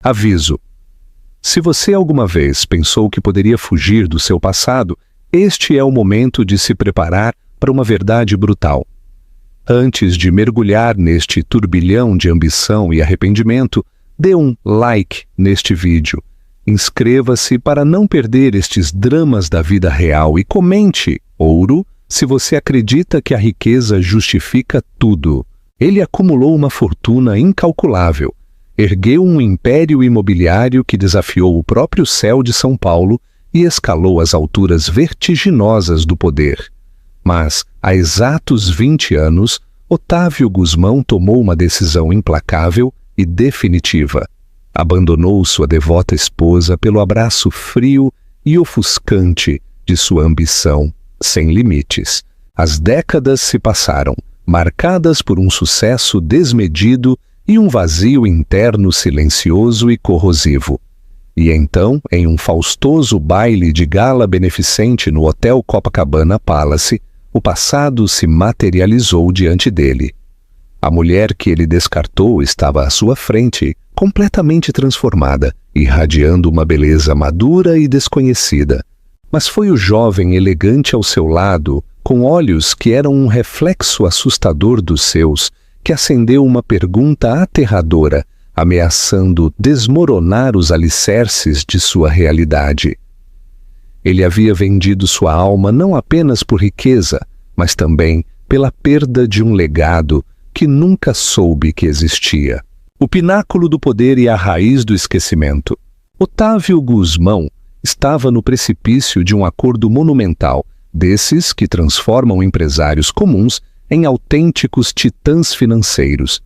Aviso: se você alguma vez pensou que poderia fugir do seu passado, este é o momento de se preparar para uma verdade brutal. Antes de mergulhar neste turbilhão de ambição e arrependimento, dê um like neste vídeo. Inscreva-se para não perder estes dramas da vida real e comente ouro se você acredita que a riqueza justifica tudo. Ele acumulou uma fortuna incalculável, ergueu um império imobiliário que desafiou o próprio céu de São Paulo e escalou as alturas vertiginosas do poder. Mas, há exatos 20 anos, Otávio Gusmão tomou uma decisão implacável e definitiva. Abandonou sua devota esposa pelo abraço frio e ofuscante de sua ambição sem limites. As décadas se passaram, marcadas por um sucesso desmedido e um vazio interno silencioso e corrosivo. E então, em um faustoso baile de gala beneficente no Hotel Copacabana Palace, o passado se materializou diante dele. A mulher que ele descartou estava à sua frente, completamente transformada, irradiando uma beleza madura e desconhecida. Mas foi o jovem elegante ao seu lado, com olhos que eram um reflexo assustador dos seus, que acendeu uma pergunta aterradora, ameaçando desmoronar os alicerces de sua realidade. Ele havia vendido sua alma não apenas por riqueza, mas também pela perda de um legado que nunca soube que existia. O pináculo do poder e a raiz do esquecimento. Otávio Gusmão estava no precipício de um acordo monumental, desses que transformam empresários comuns em autênticos titãs financeiros.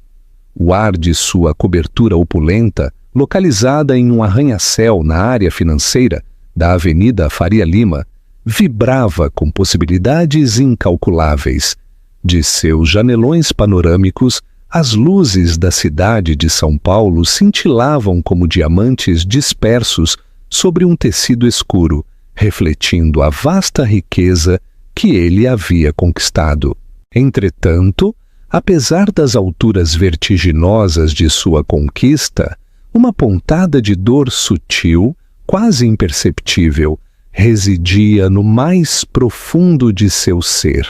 O ar de sua cobertura opulenta, localizada em um arranha-céu na área financeira da Avenida Faria Lima, vibrava com possibilidades incalculáveis. De seus janelões panorâmicos, as luzes da cidade de São Paulo cintilavam como diamantes dispersos sobre um tecido escuro, refletindo a vasta riqueza que ele havia conquistado. Entretanto, apesar das alturas vertiginosas de sua conquista, uma pontada de dor sutil, quase imperceptível, residia no mais profundo de seu ser,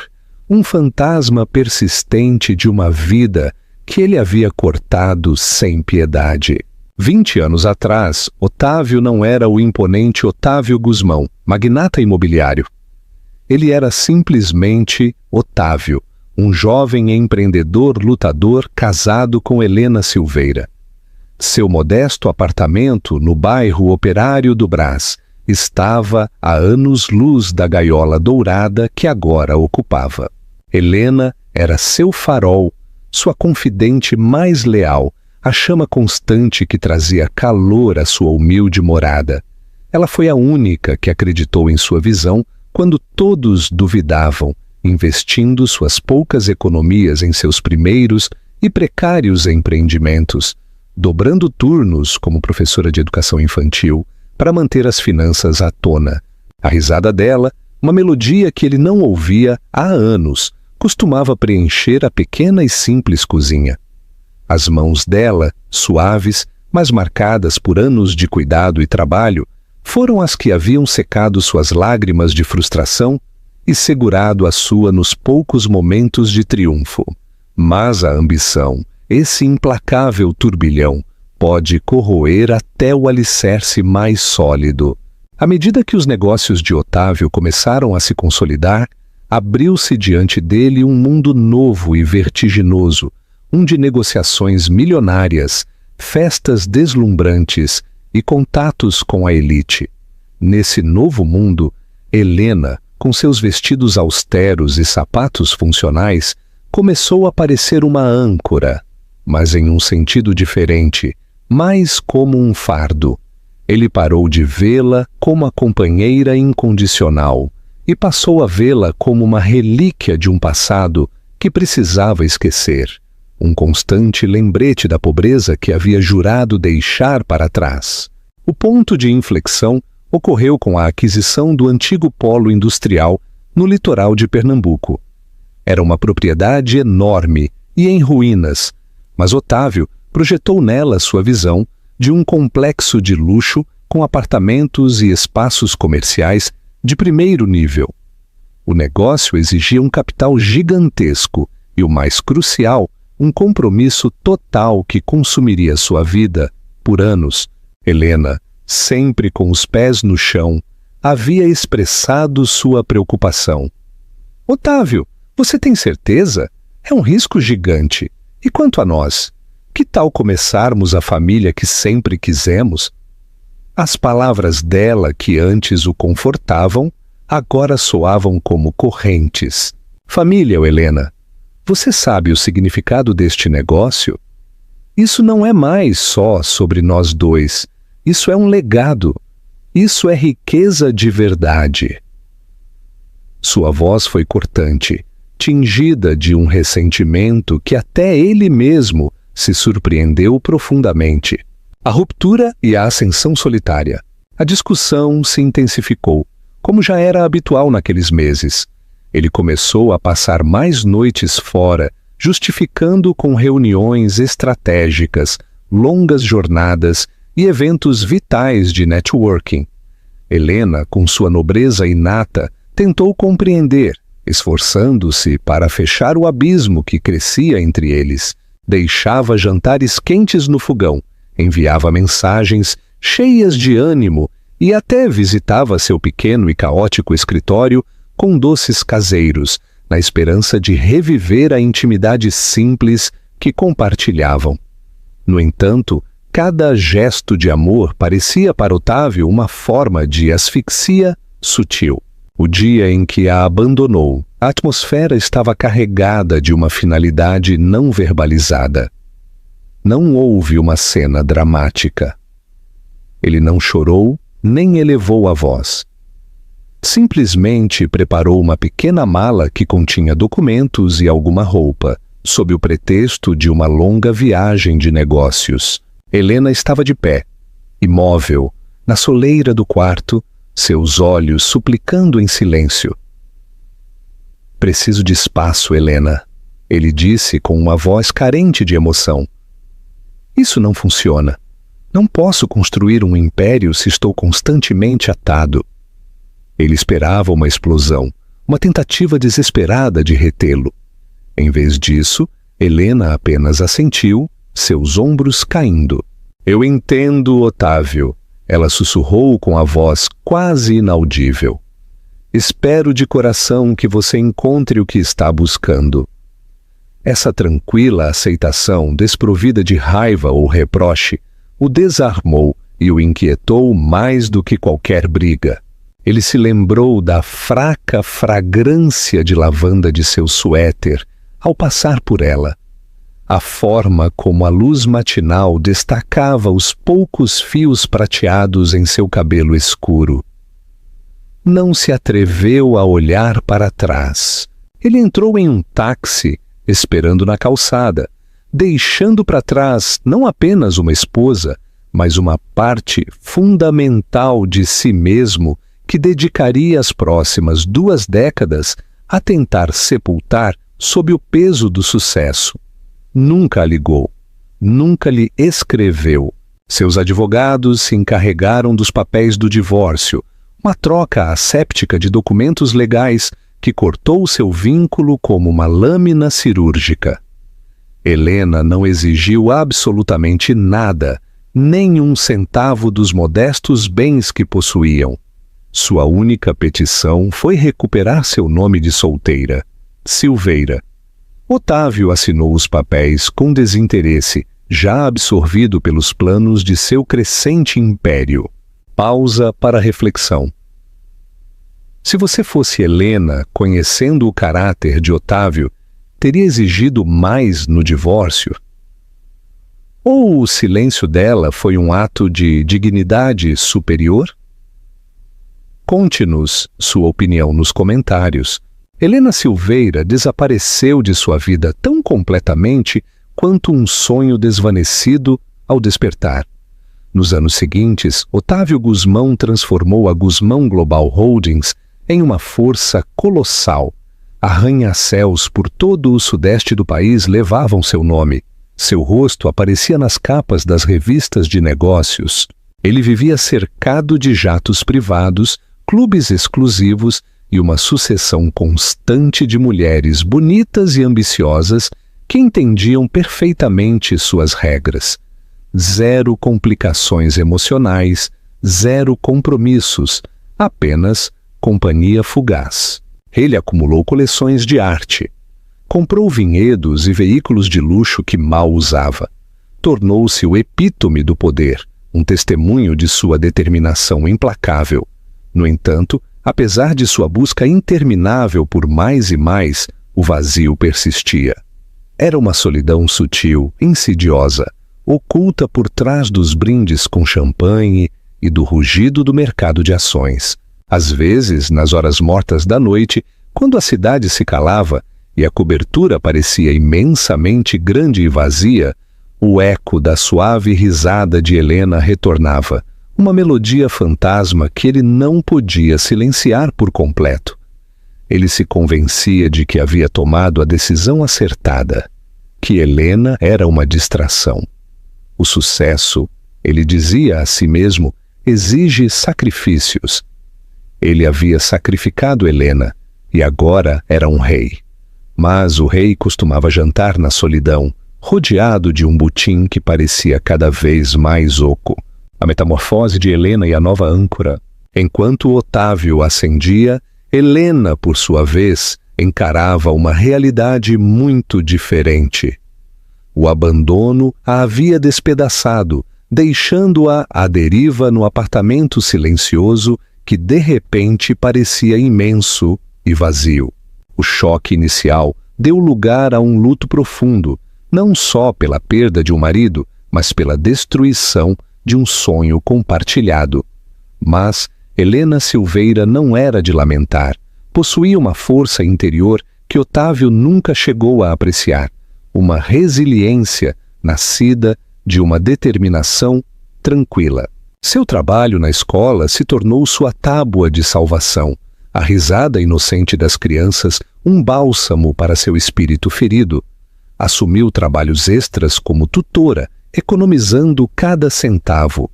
um fantasma persistente de uma vida que ele havia cortado sem piedade. 20 anos atrás, Otávio não era o imponente Otávio Gusmão, magnata imobiliário. Ele era simplesmente Otávio, um jovem empreendedor lutador casado com Helena Silveira. Seu modesto apartamento no bairro Operário do Brás estava a anos-luz da gaiola dourada que agora ocupava. Helena era seu farol, sua confidente mais leal, a chama constante que trazia calor à sua humilde morada. Ela foi a única que acreditou em sua visão quando todos duvidavam, investindo suas poucas economias em seus primeiros e precários empreendimentos, dobrando turnos como professora de educação infantil para manter as finanças à tona. A risada dela, uma melodia que ele não ouvia há anos, costumava preencher a pequena e simples cozinha. As mãos dela, suaves, mas marcadas por anos de cuidado e trabalho, foram as que haviam secado suas lágrimas de frustração e segurado a sua nos poucos momentos de triunfo. Mas a ambição, esse implacável turbilhão, pode corroer até o alicerce mais sólido. À medida que os negócios de Otávio começaram a se consolidar, abriu-se diante dele um mundo novo e vertiginoso, um de negociações milionárias, festas deslumbrantes e contatos com a elite. Nesse novo mundo, Helena, com seus vestidos austeros e sapatos funcionais, começou a parecer uma âncora, mas em um sentido diferente, mais como um fardo. Ele parou de vê-la como a companheira incondicional e passou a vê-la como uma relíquia de um passado que precisava esquecer, um constante lembrete da pobreza que havia jurado deixar para trás. O ponto de inflexão ocorreu com a aquisição do antigo polo industrial no litoral de Pernambuco. Era uma propriedade enorme e em ruínas, mas Otávio projetou nela sua visão, de um complexo de luxo com apartamentos e espaços comerciais de primeiro nível. O negócio exigia um capital gigantesco e, o mais crucial, um compromisso total que consumiria sua vida por anos. Helena, sempre com os pés no chão, havia expressado sua preocupação. Otávio, você tem certeza? É um risco gigante. E quanto a nós? Que tal começarmos a família que sempre quisemos? As palavras dela, que antes o confortavam, agora soavam como correntes. Família, Helena, você sabe o significado deste negócio? Isso não é mais só sobre nós dois. Isso é um legado. Isso é riqueza de verdade. Sua voz foi cortante, tingida de um ressentimento que até ele mesmo se surpreendeu profundamente. A ruptura e a ascensão solitária. A discussão se intensificou, como já era habitual naqueles meses. Ele começou a passar mais noites fora, justificando com reuniões estratégicas, longas jornadas e eventos vitais de networking. Helena, com sua nobreza inata, tentou compreender, esforçando-se para fechar o abismo que crescia entre eles. Deixava jantares quentes no fogão, enviava mensagens cheias de ânimo e até visitava seu pequeno e caótico escritório com doces caseiros, na esperança de reviver a intimidade simples que compartilhavam. No entanto, cada gesto de amor parecia para Otávio uma forma de asfixia sutil. O dia em que a abandonou, a atmosfera estava carregada de uma finalidade não verbalizada. Não houve uma cena dramática. Ele não chorou, nem elevou a voz. Simplesmente preparou uma pequena mala que continha documentos e alguma roupa, sob o pretexto de uma longa viagem de negócios. Helena estava de pé, imóvel, na soleira do quarto, seus olhos suplicando em silêncio. Preciso de espaço, Helena, ele disse com uma voz carente de emoção. Isso não funciona. Não posso construir um império se estou constantemente atado. Ele esperava uma explosão, uma tentativa desesperada de retê-lo. Em vez disso, Helena apenas assentiu, seus ombros caindo. Eu entendo, Otávio, ela sussurrou com a voz quase inaudível. Espero de coração que você encontre o que está buscando. Essa tranquila aceitação, desprovida de raiva ou reproche, o desarmou e o inquietou mais do que qualquer briga. Ele se lembrou da fraca fragrância de lavanda de seu suéter ao passar por ela. A forma como a luz matinal destacava os poucos fios prateados em seu cabelo escuro. Não se atreveu a olhar para trás. Ele entrou em um táxi, esperando na calçada, deixando para trás não apenas uma esposa, mas uma parte fundamental de si mesmo que dedicaria as próximas 2 décadas a tentar sepultar sob o peso do sucesso. Nunca a ligou, nunca lhe escreveu. Seus advogados se encarregaram dos papéis do divórcio, uma troca asséptica de documentos legais que cortou seu vínculo como uma lâmina cirúrgica. Helena não exigiu absolutamente nada, nem um centavo dos modestos bens que possuíam. Sua única petição foi recuperar seu nome de solteira, Silveira. Otávio assinou os papéis com desinteresse, já absorvido pelos planos de seu crescente império. Pausa para reflexão. Se você fosse Helena, conhecendo o caráter de Otávio, teria exigido mais no divórcio? Ou o silêncio dela foi um ato de dignidade superior? Conte-nos sua opinião nos comentários. Helena Silveira desapareceu de sua vida tão completamente quanto um sonho desvanecido ao despertar. Nos anos seguintes, Otávio Guzmão transformou a Guzmão Global Holdings em uma força colossal. Arranha-céus por todo o sudeste do país levavam seu nome. Seu rosto aparecia nas capas das revistas de negócios. Ele vivia cercado de jatos privados, clubes exclusivos e uma sucessão constante de mulheres bonitas e ambiciosas que entendiam perfeitamente suas regras. 0 complicações emocionais, 0 compromissos, apenas companhia fugaz. Ele acumulou coleções de arte. Comprou vinhedos e veículos de luxo que mal usava. Tornou-se o epítome do poder, um testemunho de sua determinação implacável. No entanto, apesar de sua busca interminável por mais e mais, o vazio persistia. Era uma solidão sutil, insidiosa, oculta por trás dos brindes com champanhe e do rugido do mercado de ações. Às vezes, nas horas mortas da noite, quando a cidade se calava e a cobertura parecia imensamente grande e vazia, o eco da suave risada de Helena retornava, uma melodia fantasma que ele não podia silenciar por completo. Ele se convencia de que havia tomado a decisão acertada, que Helena era uma distração. O sucesso, ele dizia a si mesmo, exige sacrifícios. Ele havia sacrificado Helena e agora era um rei. Mas o rei costumava jantar na solidão, rodeado de um butim que parecia cada vez mais oco. A metamorfose de Helena e a nova âncora. Enquanto Otávio ascendia, Helena, por sua vez, encarava uma realidade muito diferente. O abandono a havia despedaçado, deixando-a à deriva no apartamento silencioso que de repente parecia imenso e vazio. O choque inicial deu lugar a um luto profundo, não só pela perda de um marido, mas pela destruição de um sonho compartilhado. Mas Helena Silveira não era de lamentar. Possuía uma força interior que Otávio nunca chegou a apreciar, uma resiliência nascida de uma determinação tranquila. Seu trabalho na escola se tornou sua tábua de salvação, a risada inocente das crianças um bálsamo para seu espírito ferido. Assumiu trabalhos extras como tutora, economizando cada centavo.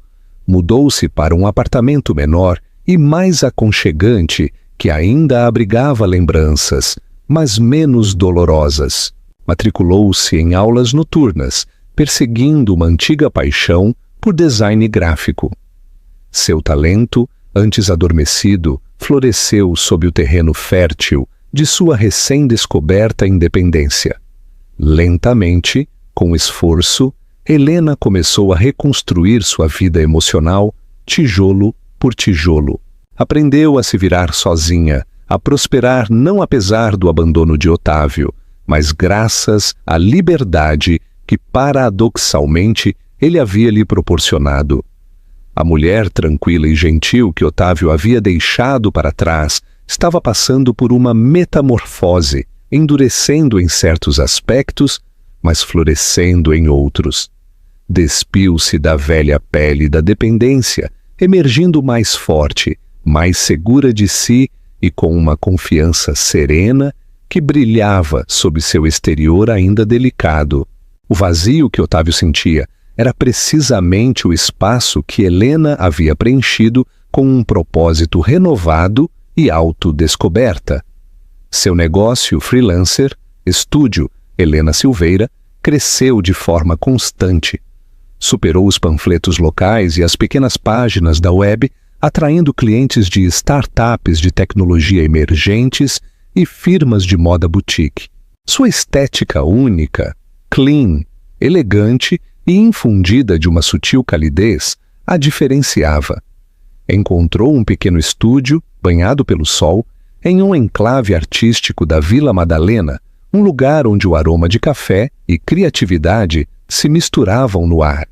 Mudou-se para um apartamento menor e mais aconchegante que ainda abrigava lembranças, mas menos dolorosas. Matriculou-se em aulas noturnas, perseguindo uma antiga paixão por design gráfico. Seu talento, antes adormecido, floresceu sob o terreno fértil de sua recém-descoberta independência. Lentamente, com esforço, Helena começou a reconstruir sua vida emocional, tijolo por tijolo. Aprendeu a se virar sozinha, a prosperar não apesar do abandono de Otávio, mas graças à liberdade que, paradoxalmente, ele havia lhe proporcionado. A mulher tranquila e gentil que Otávio havia deixado para trás estava passando por uma metamorfose, endurecendo em certos aspectos, mas florescendo em outros. Despiu-se da velha pele da dependência, emergindo mais forte, mais segura de si e com uma confiança serena que brilhava sob seu exterior ainda delicado. O vazio que Otávio sentia era precisamente o espaço que Helena havia preenchido com um propósito renovado e autodescoberta. Seu negócio freelancer, estúdio Helena Silveira, cresceu de forma constante. Superou os panfletos locais e as pequenas páginas da web, atraindo clientes de startups de tecnologia emergentes e firmas de moda boutique. Sua estética única, clean, elegante e infundida de uma sutil calidez a diferenciava. Encontrou um pequeno estúdio, banhado pelo sol, em um enclave artístico da Vila Madalena, um lugar onde o aroma de café e criatividade se misturavam no ar.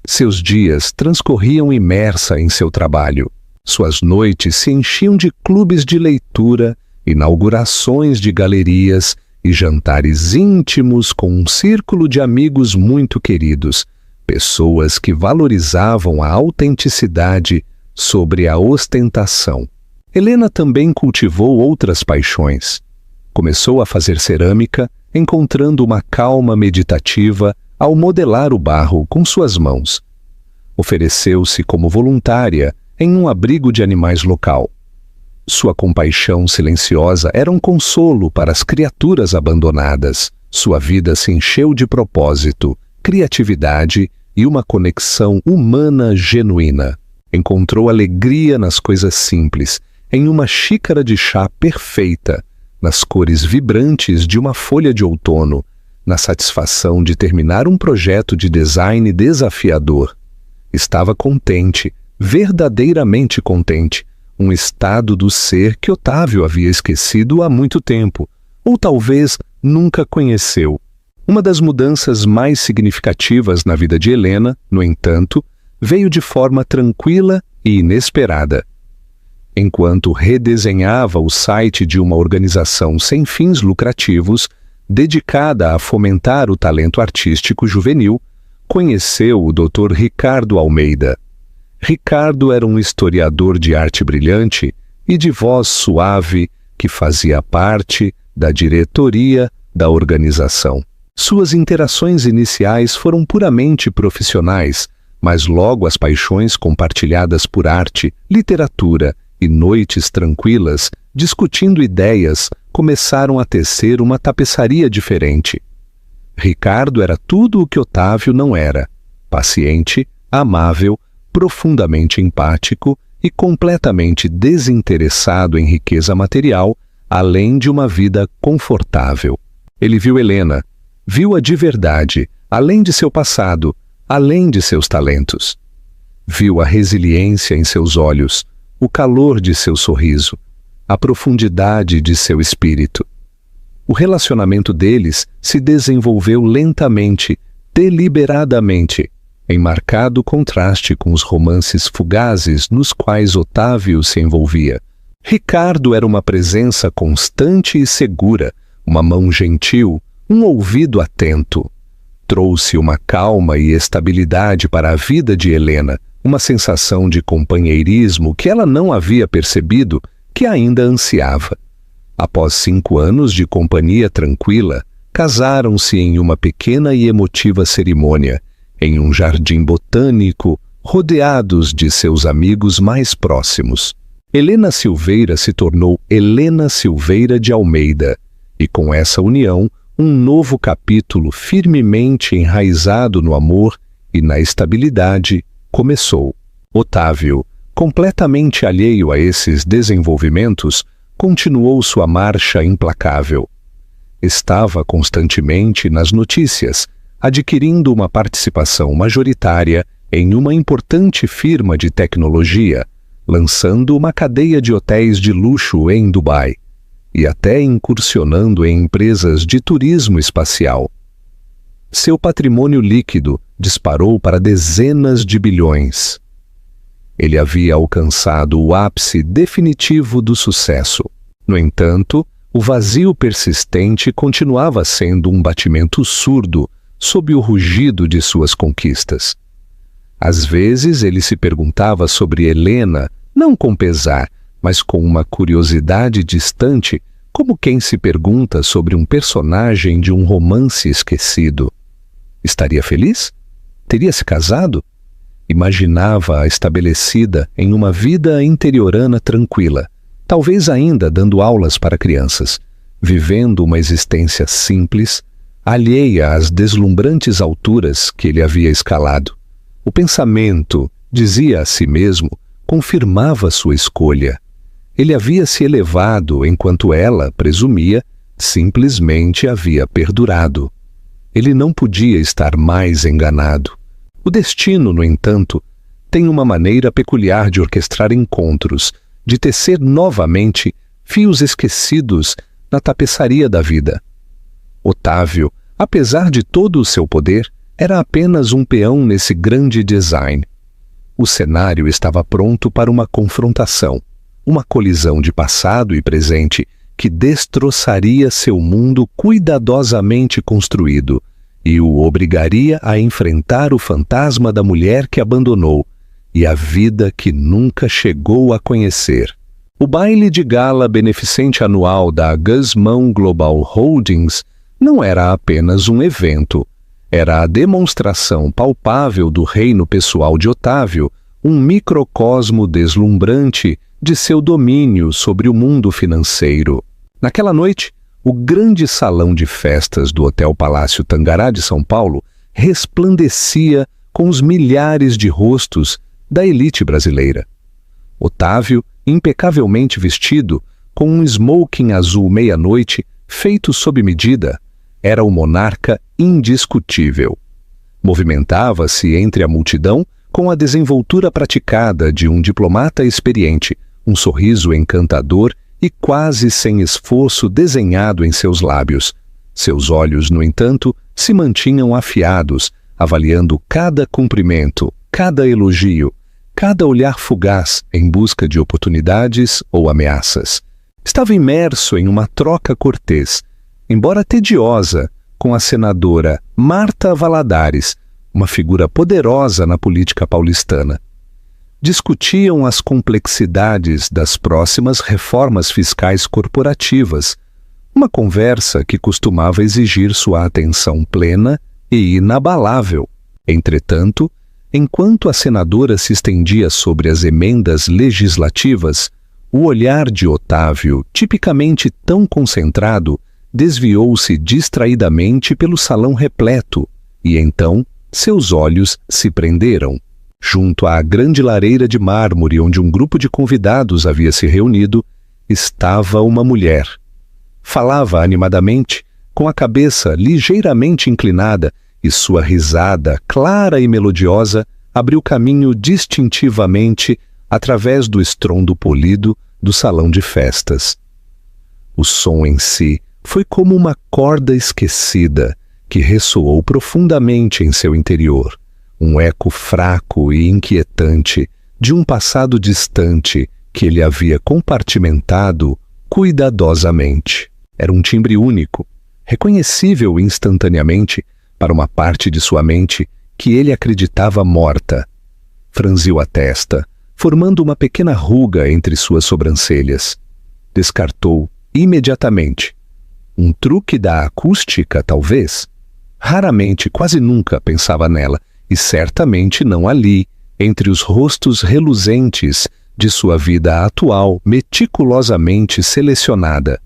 Seus dias transcorriam imersa em seu trabalho. Suas noites se enchiam de clubes de leitura, inaugurações de galerias e jantares íntimos com um círculo de amigos muito queridos, pessoas que valorizavam a autenticidade sobre a ostentação. Helena também cultivou outras paixões. Começou a fazer cerâmica, encontrando uma calma meditativa ao modelar o barro com suas mãos. Ofereceu-se como voluntária em um abrigo de animais local. Sua compaixão silenciosa era um consolo para as criaturas abandonadas. Sua vida se encheu de propósito, criatividade e uma conexão humana genuína. Encontrou alegria nas coisas simples, em uma xícara de chá perfeita, nas cores vibrantes de uma folha de outono, na satisfação de terminar um projeto de design desafiador. Estava contente, verdadeiramente contente, um estado do ser que Otávio havia esquecido há muito tempo, ou talvez nunca conheceu. Uma das mudanças mais significativas na vida de Helena, no entanto, veio de forma tranquila e inesperada. Enquanto redesenhava o site de uma organização sem fins lucrativos, dedicada a fomentar o talento artístico juvenil, conheceu o Dr. Ricardo Almeida. Ricardo era um historiador de arte brilhante e de voz suave que fazia parte da diretoria da organização. Suas interações iniciais foram puramente profissionais, mas logo as paixões compartilhadas por arte, literatura e noites tranquilas, discutindo ideias, começaram a tecer uma tapeçaria diferente. Ricardo era tudo o que Otávio não era: paciente, amável, profundamente empático e completamente desinteressado em riqueza material, além de uma vida confortável. Ele viu Helena, viu-a de verdade, além de seu passado, além de seus talentos. Viu a resiliência em seus olhos, o calor de seu sorriso, a profundidade de seu espírito. O relacionamento deles se desenvolveu lentamente, deliberadamente, em marcado contraste com os romances fugazes nos quais Otávio se envolvia. Ricardo era uma presença constante e segura, uma mão gentil, um ouvido atento. Trouxe uma calma e estabilidade para a vida de Helena, uma sensação de companheirismo que ela não havia percebido, que ainda ansiava. Após 5 anos de companhia tranquila, casaram-se em uma pequena e emotiva cerimônia, em um jardim botânico, rodeados de seus amigos mais próximos. Helena Silveira se tornou Helena Silveira de Almeida, e com essa união, um novo capítulo firmemente enraizado no amor e na estabilidade começou. Otávio, completamente alheio a esses desenvolvimentos, continuou sua marcha implacável. Estava constantemente nas notícias, adquirindo uma participação majoritária em uma importante firma de tecnologia, lançando uma cadeia de hotéis de luxo em Dubai, e até incursionando em empresas de turismo espacial. Seu patrimônio líquido disparou para dezenas de bilhões. Ele havia alcançado o ápice definitivo do sucesso. No entanto, o vazio persistente continuava sendo um batimento surdo sob o rugido de suas conquistas. Às vezes ele se perguntava sobre Helena, não com pesar, mas com uma curiosidade distante, como quem se pergunta sobre um personagem de um romance esquecido. Estaria feliz? Teria se casado? Imaginava-a estabelecida em uma vida interiorana tranquila, talvez ainda dando aulas para crianças, vivendo uma existência simples, alheia às deslumbrantes alturas que ele havia escalado. O pensamento, dizia a si mesmo, confirmava sua escolha. Ele havia se elevado enquanto ela, presumia, simplesmente havia perdurado. Ele não podia estar mais enganado. O destino, no entanto, tem uma maneira peculiar de orquestrar encontros, de tecer novamente fios esquecidos na tapeçaria da vida. Otávio, apesar de todo o seu poder, era apenas um peão nesse grande design. O cenário estava pronto para uma confrontação, uma colisão de passado e presente que destroçaria seu mundo cuidadosamente construído e o obrigaria a enfrentar o fantasma da mulher que abandonou e a vida que nunca chegou a conhecer. O baile de gala beneficente anual da Guzmão Global Holdings não era apenas um evento, Era a demonstração palpável do reino pessoal de Otávio, um microcosmo deslumbrante de seu domínio sobre o mundo financeiro. Naquela noite, o grande salão de festas do Hotel Palácio Tangará de São Paulo resplandecia com os milhares de rostos da elite brasileira. Otávio, impecavelmente vestido, com um smoking azul meia-noite, feito sob medida, era o monarca indiscutível. Movimentava-se entre a multidão com a desenvoltura praticada de um diplomata experiente, um sorriso encantador e quase sem esforço desenhado em seus lábios. Seus olhos, no entanto, se mantinham afiados, avaliando cada cumprimento, cada elogio, cada olhar fugaz em busca de oportunidades ou ameaças. Estava imerso em uma troca cortês, embora tediosa, com a senadora Marta Valadares, uma figura poderosa na política paulistana. Discutiam as complexidades das próximas reformas fiscais corporativas, uma conversa que costumava exigir sua atenção plena e inabalável. Entretanto, enquanto a senadora se estendia sobre as emendas legislativas, o olhar de Otávio, tipicamente tão concentrado, desviou-se distraidamente pelo salão repleto, e então seus olhos se prenderam. Junto à grande lareira de mármore onde um grupo de convidados havia se reunido, estava uma mulher. Falava animadamente, com a cabeça ligeiramente inclinada, e sua risada, clara e melodiosa, abriu caminho distintivamente através do estrondo polido do salão de festas. O som em si foi como uma corda esquecida que ressoou profundamente em seu interior, um eco fraco e inquietante de um passado distante que ele havia compartimentado cuidadosamente. Era um timbre único, reconhecível instantaneamente para uma parte de sua mente que ele acreditava morta. Franziu a testa, formando uma pequena ruga entre suas sobrancelhas. Descartou imediatamente. Um truque da acústica, talvez? Raramente, quase nunca pensava nela, e certamente não ali, entre os rostos reluzentes de sua vida atual, meticulosamente selecionada.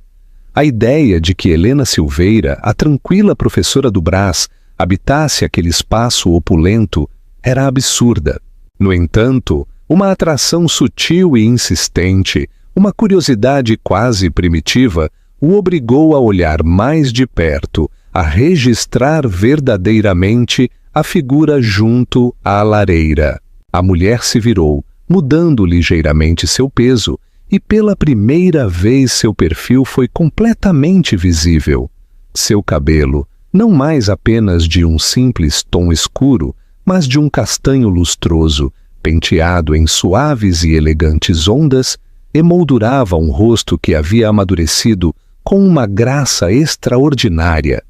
A ideia de que Helena Silveira, a tranquila professora do Brás, habitasse aquele espaço opulento era absurda. No entanto, uma atração sutil e insistente, uma curiosidade quase primitiva, o obrigou a olhar mais de perto, a registrar verdadeiramente a figura junto à lareira. A mulher se virou, mudando ligeiramente seu peso, e pela primeira vez seu perfil foi completamente visível. Seu cabelo, não mais apenas de um simples tom escuro, mas de um castanho lustroso, penteado em suaves e elegantes ondas, emoldurava um rosto que havia amadurecido com uma graça extraordinária.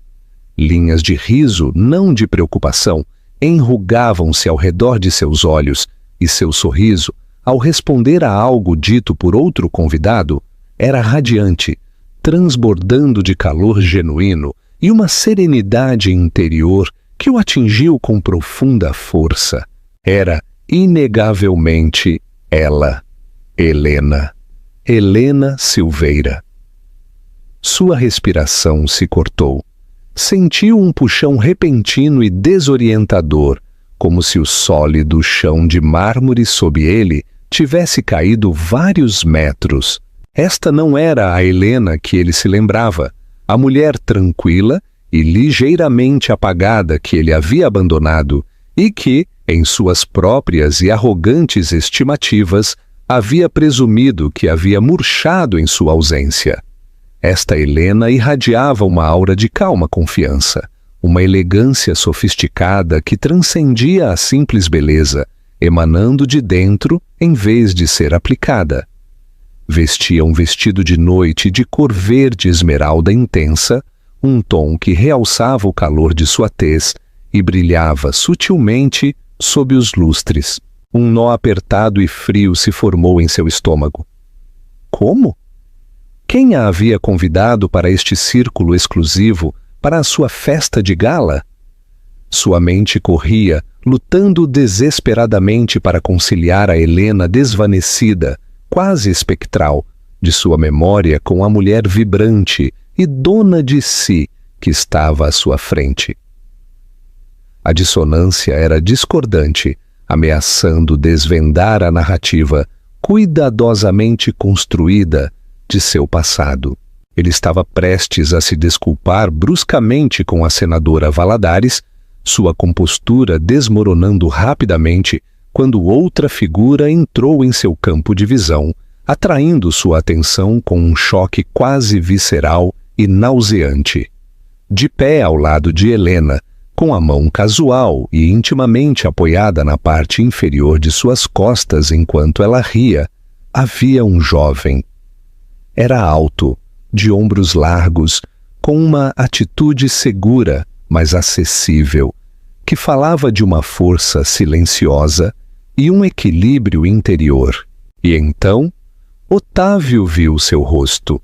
Linhas de riso, não de preocupação, enrugavam-se ao redor de seus olhos, e seu sorriso, ao responder a algo dito por outro convidado, era radiante, transbordando de calor genuíno e uma serenidade interior que o atingiu com profunda força. Era, inegavelmente, ela, Helena Silveira. Sua respiração se cortou. Sentiu um puxão repentino e desorientador, como se o sólido chão de mármore sob ele tivesse caído vários metros. Esta não era a Helena que ele se lembrava, a mulher tranquila e ligeiramente apagada que ele havia abandonado e que, em suas próprias e arrogantes estimativas, havia presumido que havia murchado em sua ausência. Esta Helena irradiava uma aura de calma confiança, uma elegância sofisticada que transcendia a simples beleza, emanando de dentro em vez de ser aplicada. Vestia um vestido de noite de cor verde esmeralda intensa, um tom que realçava o calor de sua tez e brilhava sutilmente sob os lustres. Um nó apertado e frio se formou em seu estômago. Como? Quem a havia convidado para este círculo exclusivo, para a sua festa de gala? Sua mente corria, lutando desesperadamente para conciliar a Helena desvanecida, quase espectral, de sua memória com a mulher vibrante e dona de si que estava à sua frente. A dissonância era discordante, ameaçando desvendar a narrativa cuidadosamente construída de seu passado. Ele estava prestes a se desculpar bruscamente com a senadora Valadares, sua compostura desmoronando rapidamente quando outra figura entrou em seu campo de visão, atraindo sua atenção com um choque quase visceral e nauseante. De pé ao lado de Helena, com a mão casual e intimamente apoiada na parte inferior de suas costas enquanto ela ria, havia um jovem. Era alto, de ombros largos, com uma atitude segura, mas acessível, que falava de uma força silenciosa e um equilíbrio interior. E então, Otávio viu seu rosto.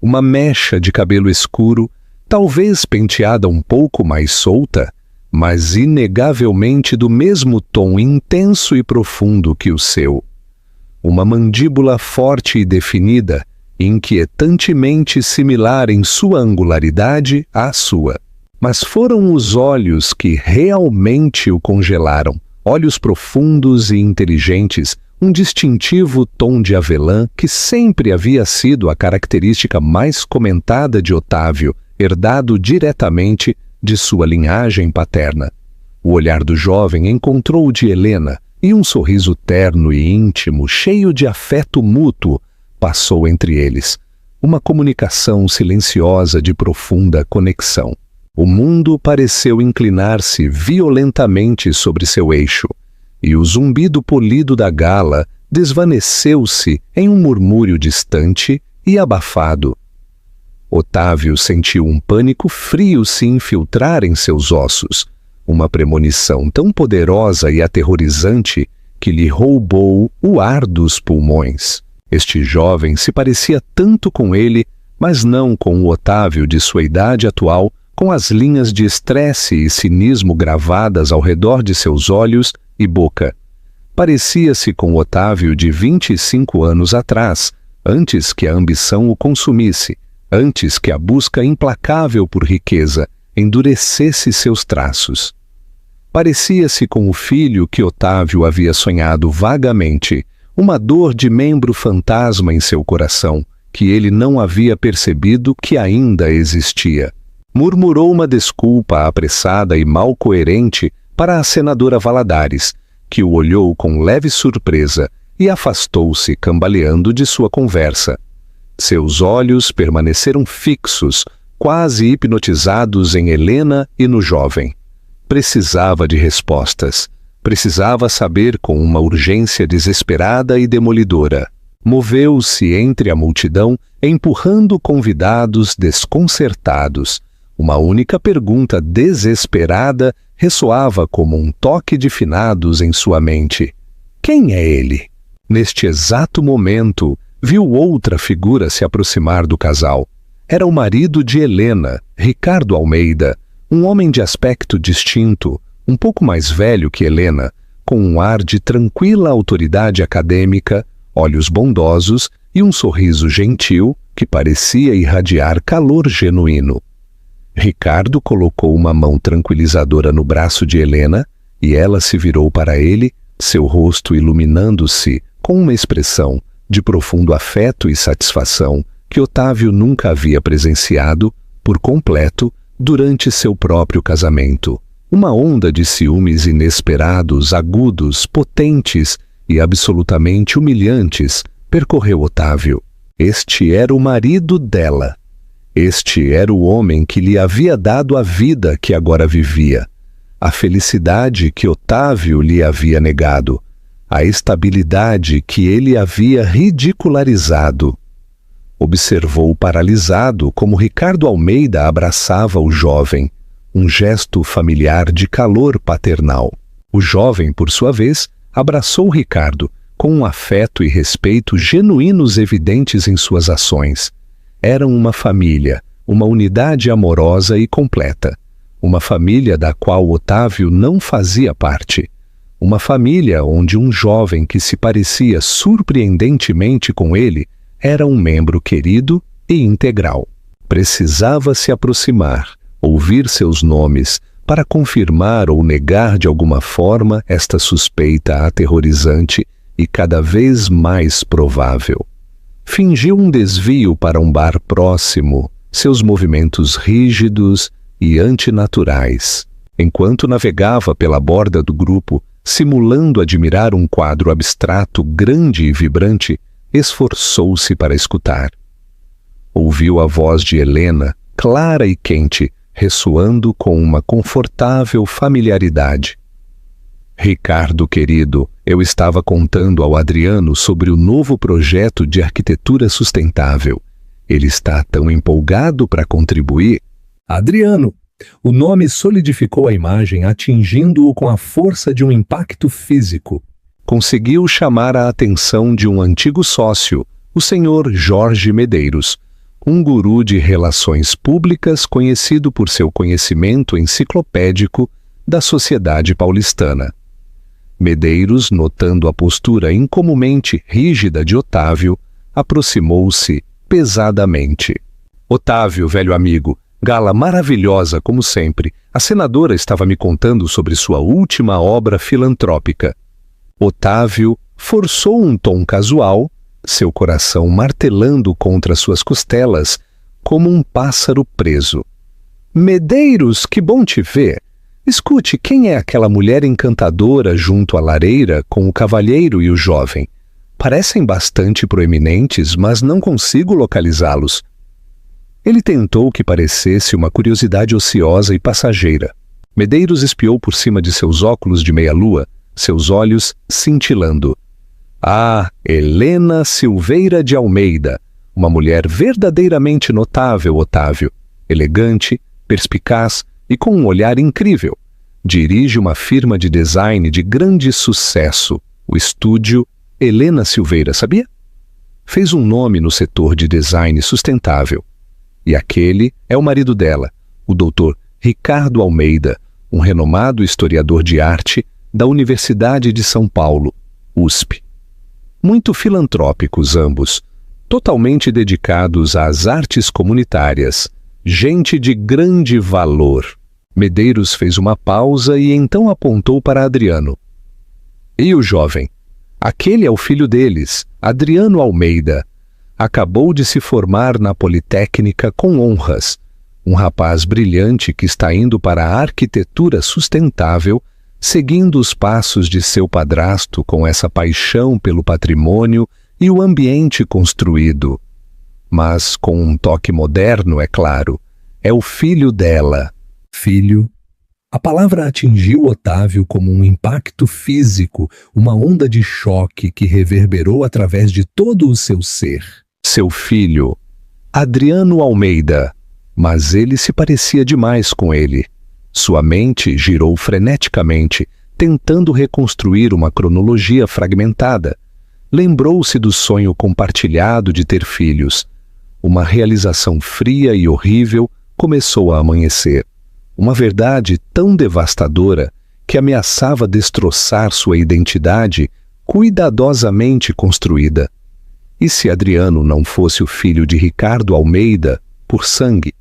Uma mecha de cabelo escuro, talvez penteada um pouco mais solta, mas inegavelmente do mesmo tom intenso e profundo que o seu. Uma mandíbula forte e definida, inquietantemente similar em sua angularidade à sua. Mas foram os olhos que realmente o congelaram, olhos profundos e inteligentes, um distintivo tom de avelã que sempre havia sido a característica mais comentada de Otávio, herdado diretamente de sua linhagem paterna. O olhar do jovem encontrou o de Helena, e um sorriso terno e íntimo, cheio de afeto mútuo, passou entre eles. Uma comunicação silenciosa de profunda conexão. O mundo pareceu inclinar-se violentamente sobre seu eixo, e o zumbido polido da gala desvaneceu-se em um murmúrio distante e abafado. Otávio sentiu um pânico frio se infiltrar em seus ossos, uma premonição tão poderosa e aterrorizante que lhe roubou o ar dos pulmões. Este jovem se parecia tanto com ele, mas não com o Otávio de sua idade atual, com as linhas de estresse e cinismo gravadas ao redor de seus olhos e boca. Parecia-se com o Otávio de 25 anos atrás, antes que a ambição o consumisse, antes que a busca implacável por riqueza endurecesse seus traços. Parecia-se com o filho que Otávio havia sonhado vagamente, uma dor de membro fantasma em seu coração, que ele não havia percebido que ainda existia. Murmurou uma desculpa apressada e mal coerente para a senadora Valadares, que o olhou com leve surpresa e afastou-se cambaleando de sua conversa. Seus olhos permaneceram fixos, quase hipnotizados em Helena e no jovem. Precisava de respostas. Precisava saber com uma urgência desesperada e demolidora. Moveu-se entre a multidão, empurrando convidados desconcertados. Uma única pergunta desesperada ressoava como um toque de finados em sua mente. Quem é ele? Neste exato momento, viu outra figura se aproximar do casal. Era o marido de Helena, Ricardo Almeida, um homem de aspecto distinto, um pouco mais velho que Helena, com um ar de tranquila autoridade acadêmica, olhos bondosos e um sorriso gentil que parecia irradiar calor genuíno. Ricardo colocou uma mão tranquilizadora no braço de Helena e ela se virou para ele, seu rosto iluminando-se com uma expressão de profundo afeto e satisfação que Otávio nunca havia presenciado por completo durante seu próprio casamento. Uma onda de ciúmes inesperados, agudos, potentes e absolutamente humilhantes percorreu Otávio. Este era o marido dela. Este era o homem que lhe havia dado a vida que agora vivia, a felicidade que Otávio lhe havia negado, a estabilidade que ele havia ridicularizado. Observou paralisado como Ricardo Almeida abraçava o jovem, um gesto familiar de calor paternal. O jovem, por sua vez, abraçou Ricardo, com um afeto e respeito genuínos evidentes em suas ações. Eram uma família, uma unidade amorosa e completa. uma família da qual Otávio não fazia parte. Uma família onde um jovem que se parecia surpreendentemente com ele era um membro querido e integral. Precisava se aproximar, ouvir seus nomes, para confirmar ou negar de alguma forma esta suspeita aterrorizante e cada vez mais provável. Fingiu um desvio para um bar próximo, seus movimentos rígidos e antinaturais. Enquanto navegava pela borda do grupo, simulando admirar um quadro abstrato grande e vibrante, esforçou-se para escutar. Ouviu a voz de Helena, clara e quente, ressoando com uma confortável familiaridade. Ricardo, querido, eu estava contando ao Adriano sobre o novo projeto de arquitetura sustentável. Ele está tão empolgado para contribuir. Adriano. O nome solidificou a imagem, atingindo-o com a força de um impacto físico. Conseguiu chamar a atenção de um antigo sócio, o senhor Jorge Medeiros, um guru de relações públicas conhecido por seu conhecimento enciclopédico da sociedade paulistana. Medeiros, notando a postura incomumente rígida de Otávio, aproximou-se pesadamente. Otávio, velho amigo, gala maravilhosa como sempre, a senadora estava me contando sobre sua última obra filantrópica. Otávio forçou um tom casual, seu coração martelando contra suas costelas, como um pássaro preso. Medeiros, que bom te ver! Escute, quem é aquela mulher encantadora junto à lareira com o cavalheiro e o jovem? Parecem bastante proeminentes, mas não consigo localizá-los. Ele tentou que parecesse uma curiosidade ociosa e passageira. Medeiros espiou por cima de seus óculos de meia-lua, seus olhos cintilando. Ah, Helena Silveira de Almeida, uma mulher verdadeiramente notável, Otávio, elegante, perspicaz e com um olhar incrível. Dirige uma firma de design de grande sucesso, o estúdio Helena Silveira, sabia? Fez um nome no setor de design sustentável. E aquele é o marido dela, o Dr. Ricardo Almeida, um renomado historiador de arte da Universidade de São Paulo, USP. Muito filantrópicos ambos, totalmente dedicados às artes comunitárias, gente de grande valor. Medeiros fez uma pausa e então apontou para Adriano. E o jovem? Aquele é o filho deles, Adriano Almeida. Acabou de se formar na Politécnica com honras. Um rapaz brilhante que está indo para a arquitetura sustentável, seguindo os passos de seu padrasto com essa paixão pelo patrimônio e o ambiente construído. Mas com um toque moderno, é claro. É o filho dela. Filho. A palavra atingiu Otávio como um impacto físico, uma onda de choque que reverberou através de todo o seu ser. Seu filho, Adriano Almeida, mas ele se parecia demais com ele. Sua mente girou freneticamente, tentando reconstruir uma cronologia fragmentada. Lembrou-se do sonho compartilhado de ter filhos. Uma realização fria e horrível começou a amanhecer. Uma verdade tão devastadora que ameaçava destroçar sua identidade cuidadosamente construída. E se Adriano não fosse o filho de Ricardo Almeida, por sangue?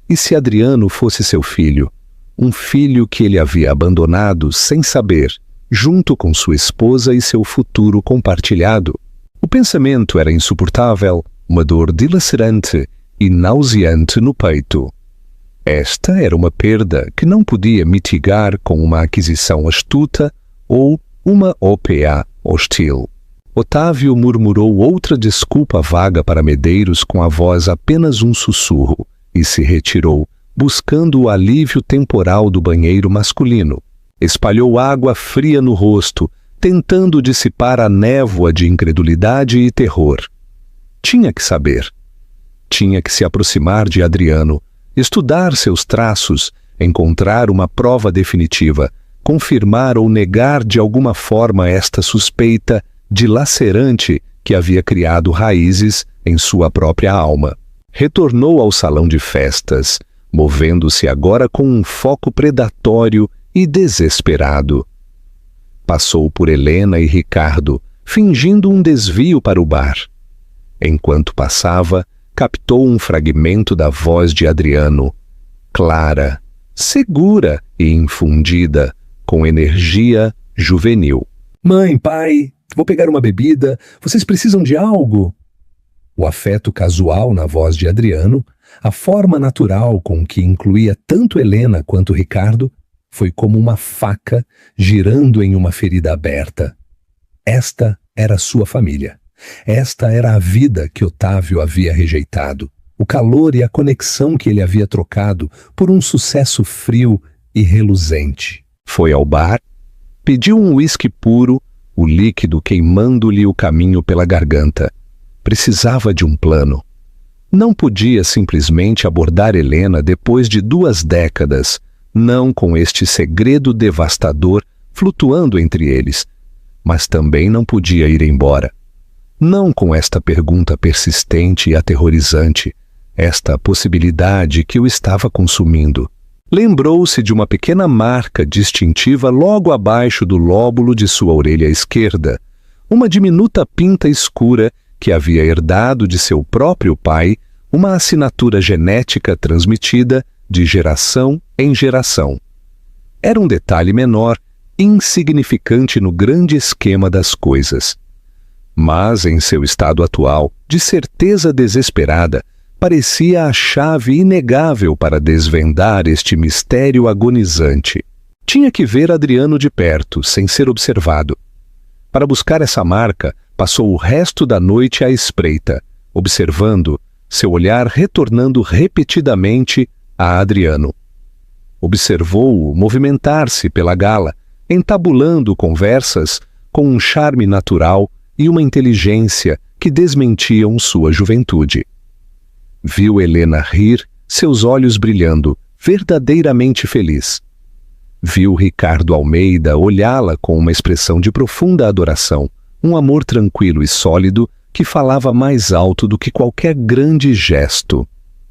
E se Adriano fosse seu filho? Um filho que ele havia abandonado sem saber, junto com sua esposa e seu futuro compartilhado. O pensamento era insuportável, uma dor dilacerante e nauseante no peito. Esta era uma perda que não podia mitigar com uma aquisição astuta ou uma OPA hostil. Otávio murmurou outra desculpa vaga para Medeiros com a voz apenas um sussurro e se retirou, buscando o alívio temporal do banheiro masculino. Espalhou água fria no rosto, tentando dissipar a névoa de incredulidade e terror. Tinha que saber. Tinha que se aproximar de Adriano, estudar seus traços, encontrar uma prova definitiva, confirmar ou negar de alguma forma esta suspeita dilacerante que havia criado raízes em sua própria alma. Retornou ao salão de festas, movendo-se agora com um foco predatório e desesperado. Passou por Helena e Ricardo, fingindo um desvio para o bar. Enquanto passava, captou um fragmento da voz de Adriano, clara, segura e infundida, com energia juvenil. Mãe, pai, vou pegar uma bebida. Vocês precisam de algo? O afeto casual na voz de Adriano, a forma natural com que incluía tanto Helena quanto Ricardo, foi como uma faca girando em uma ferida aberta. Esta era sua família. Esta era a vida que Otávio havia rejeitado, o calor e a conexão que ele havia trocado por um sucesso frio e reluzente. Foi ao bar, pediu um uísque puro, o líquido queimando-lhe o caminho pela garganta. Precisava de um plano. Não podia simplesmente abordar Helena depois de 2 décadas, não com este segredo devastador flutuando entre eles, mas também não podia ir embora. Não com esta pergunta persistente e aterrorizante, esta possibilidade que o estava consumindo. Lembrou-se de uma pequena marca distintiva logo abaixo do lóbulo de sua orelha esquerda, uma diminuta pinta escura que havia herdado de seu próprio pai, uma assinatura genética transmitida de geração em geração. Era um detalhe menor, insignificante no grande esquema das coisas. Mas, em seu estado atual, de certeza desesperada, parecia a chave inegável para desvendar este mistério agonizante. Tinha que ver Adriano de perto, sem ser observado. Para buscar essa marca, passou o resto da noite à espreita, observando, seu olhar retornando repetidamente a Adriano. Observou-o movimentar-se pela gala, entabulando conversas com um charme natural e uma inteligência que desmentiam sua juventude. Viu Helena rir, seus olhos brilhando, verdadeiramente feliz. Viu Ricardo Almeida olhá-la com uma expressão de profunda adoração, um amor tranquilo e sólido que falava mais alto do que qualquer grande gesto.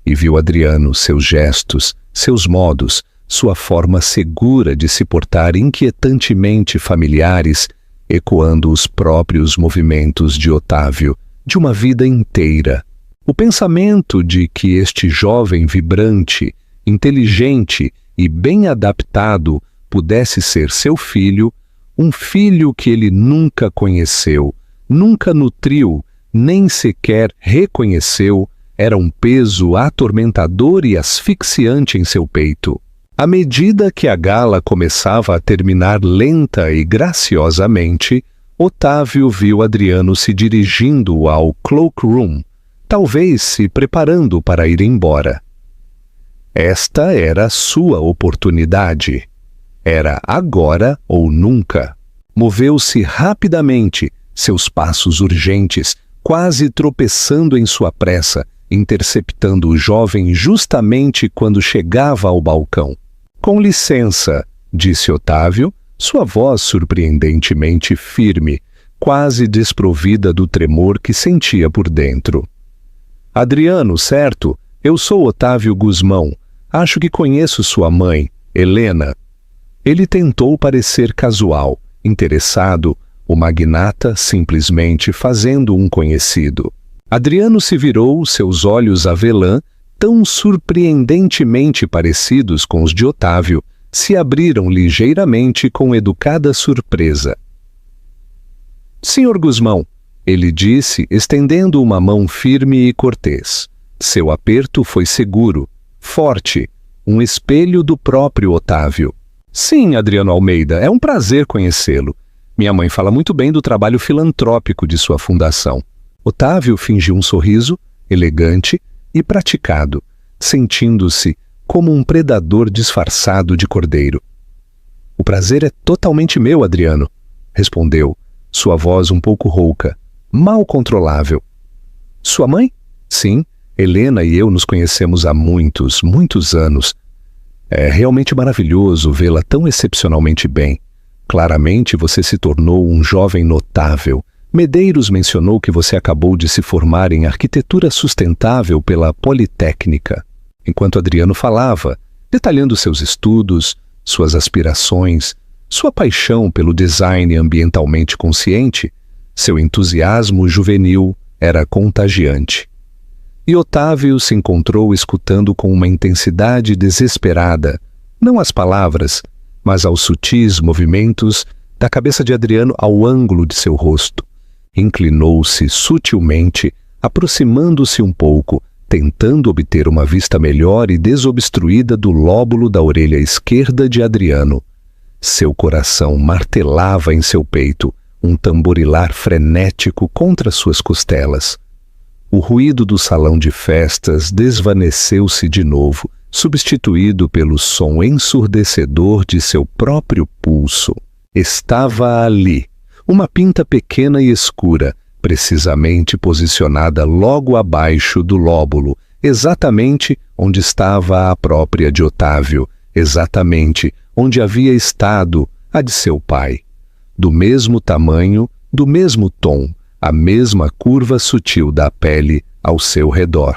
E viu Adriano, seus gestos, seus modos, sua forma segura de se portar inquietantemente familiares, ecoando os próprios movimentos de Otávio, de uma vida inteira. O pensamento de que este jovem vibrante, inteligente e bem adaptado pudesse ser seu filho, um filho que ele nunca conheceu, nunca nutriu, nem sequer reconheceu, era um peso atormentador e asfixiante em seu peito. À medida que a gala começava a terminar lenta e graciosamente, Otávio viu Adriano se dirigindo ao cloakroom, talvez se preparando para ir embora. Esta era a sua oportunidade. Era agora ou nunca. Moveu-se rapidamente, seus passos urgentes, quase tropeçando em sua pressa, interceptando o jovem justamente quando chegava ao balcão. Com licença, disse Otávio, sua voz surpreendentemente firme, quase desprovida do tremor que sentia por dentro. Adriano, certo? Eu sou Otávio Guzmão. Acho que conheço sua mãe, Helena. Ele tentou parecer casual, interessado, o magnata simplesmente fazendo um conhecido. Adriano se virou, seus olhos avelã, tão surpreendentemente parecidos com os de Otávio, se abriram ligeiramente com educada surpresa. Senhor Guzmão, ele disse, estendendo uma mão firme e cortês. Seu aperto foi seguro, forte, um espelho do próprio Otávio. Sim, Adriano Almeida, é um prazer conhecê-lo. Minha mãe fala muito bem do trabalho filantrópico de sua fundação. Otávio fingiu um sorriso, elegante e praticado, sentindo-se como um predador disfarçado de cordeiro. O prazer é totalmente meu, Adriano, respondeu, sua voz um pouco rouca, mal controlável. Sua mãe? Sim, Helena e eu nos conhecemos há muitos, muitos anos. É realmente maravilhoso vê-la tão excepcionalmente bem. Claramente você se tornou um jovem notável. Medeiros mencionou que você acabou de se formar em arquitetura sustentável pela Politécnica. Enquanto Adriano falava, detalhando seus estudos, suas aspirações, sua paixão pelo design ambientalmente consciente, seu entusiasmo juvenil era contagiante. E Otávio se encontrou escutando com uma intensidade desesperada, não às palavras, mas aos sutis movimentos da cabeça de Adriano ao ângulo de seu rosto. Inclinou-se sutilmente, aproximando-se um pouco, tentando obter uma vista melhor e desobstruída do lóbulo da orelha esquerda de Adriano. Seu coração martelava em seu peito, um tamborilar frenético contra suas costelas. O ruído do salão de festas desvaneceu-se de novo, substituído pelo som ensurdecedor de seu próprio pulso. Estava ali, uma pinta pequena e escura, precisamente posicionada logo abaixo do lóbulo, exatamente onde estava a própria de Otávio, exatamente onde havia estado a de seu pai. Do mesmo tamanho, do mesmo tom, a mesma curva sutil da pele ao seu redor.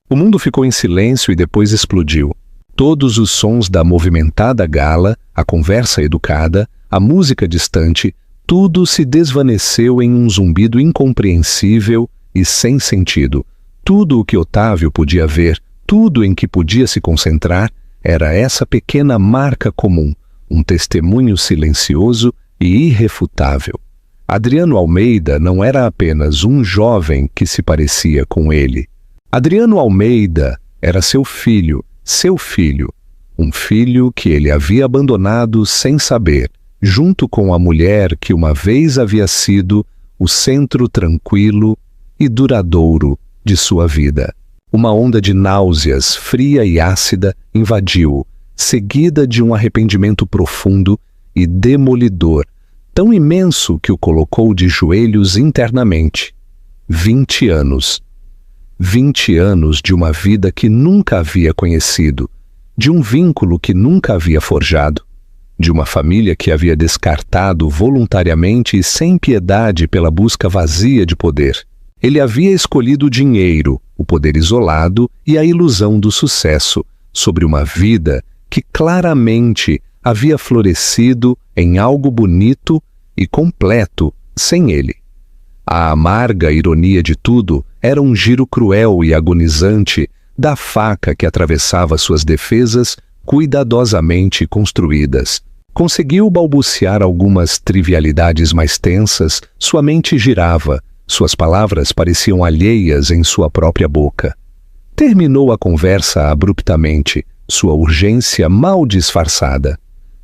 O mundo ficou em silêncio e depois explodiu. Todos os sons da movimentada gala, a conversa educada, a música distante, tudo se desvaneceu em um zumbido incompreensível e sem sentido. Tudo o que Otávio podia ver, tudo em que podia se concentrar, era essa pequena marca comum, um testemunho silencioso e irrefutável. Adriano Almeida não era apenas um jovem que se parecia com ele. Adriano Almeida era seu filho, um filho que ele havia abandonado sem saber, junto com a mulher que uma vez havia sido o centro tranquilo e duradouro de sua vida. Uma onda de náuseas, fria e ácida, invadiu-o, seguida de um arrependimento profundo e demolidor, tão imenso que o colocou de joelhos internamente. 20 anos. 20 anos de uma vida que nunca havia conhecido, de um vínculo que nunca havia forjado, de uma família que havia descartado voluntariamente e sem piedade pela busca vazia de poder. Ele havia escolhido o dinheiro, o poder isolado e a ilusão do sucesso, sobre uma vida que claramente havia florescido em algo bonito e completo sem ele. A amarga ironia de tudo era um giro cruel e agonizante da faca que atravessava suas defesas cuidadosamente construídas. Conseguiu balbuciar algumas trivialidades mais tensas, sua mente girava, suas palavras pareciam alheias em sua própria boca. Terminou a conversa abruptamente, sua urgência mal disfarçada.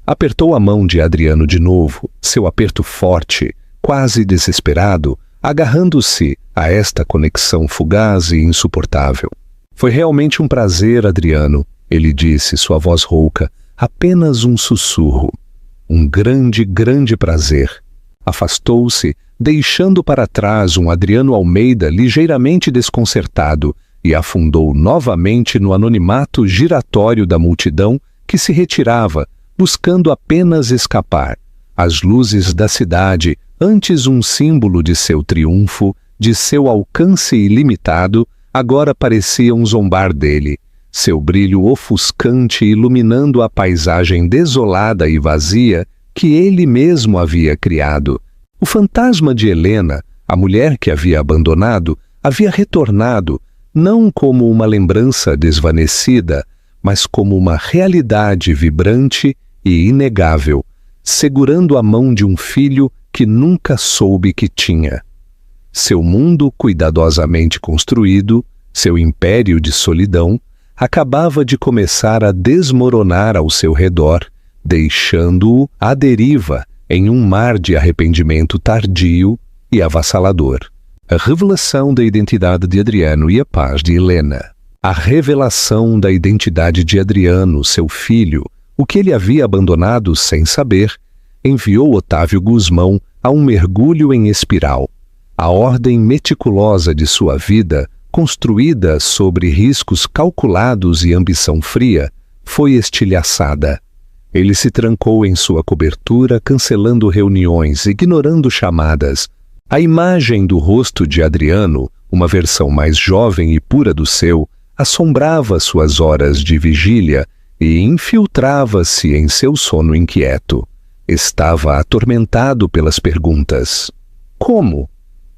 Apertou a mão de Adriano de novo, seu aperto forte, quase desesperado, agarrando-se a esta conexão fugaz e insuportável. Foi realmente um prazer, Adriano, ele disse, sua voz rouca, apenas um sussurro. Um grande, grande prazer. Afastou-se, deixando para trás um Adriano Almeida ligeiramente desconcertado e afundou novamente no anonimato giratório da multidão que se retirava, buscando apenas escapar. As luzes da cidade, antes um símbolo de seu triunfo, de seu alcance ilimitado, agora pareciam zombar dele, seu brilho ofuscante iluminando a paisagem desolada e vazia que ele mesmo havia criado. O fantasma de Helena, a mulher que havia abandonado, havia retornado, não como uma lembrança desvanecida, mas como uma realidade vibrante e inegável, segurando a mão de um filho que nunca soube que tinha. Seu mundo cuidadosamente construído, seu império de solidão, acabava de começar a desmoronar ao seu redor, deixando-o à deriva em um mar de arrependimento tardio e avassalador. A revelação da identidade de Adriano e a paz de Helena. A revelação da identidade de Adriano, seu filho, o que ele havia abandonado sem saber, enviou Otávio Guzmão a um mergulho em espiral. A ordem meticulosa de sua vida, construída sobre riscos calculados e ambição fria, foi estilhaçada. Ele se trancou em sua cobertura, cancelando reuniões, ignorando chamadas. A imagem do rosto de Adriano, uma versão mais jovem e pura do seu, assombrava suas horas de vigília e infiltrava-se em seu sono inquieto. Estava atormentado pelas perguntas. Como?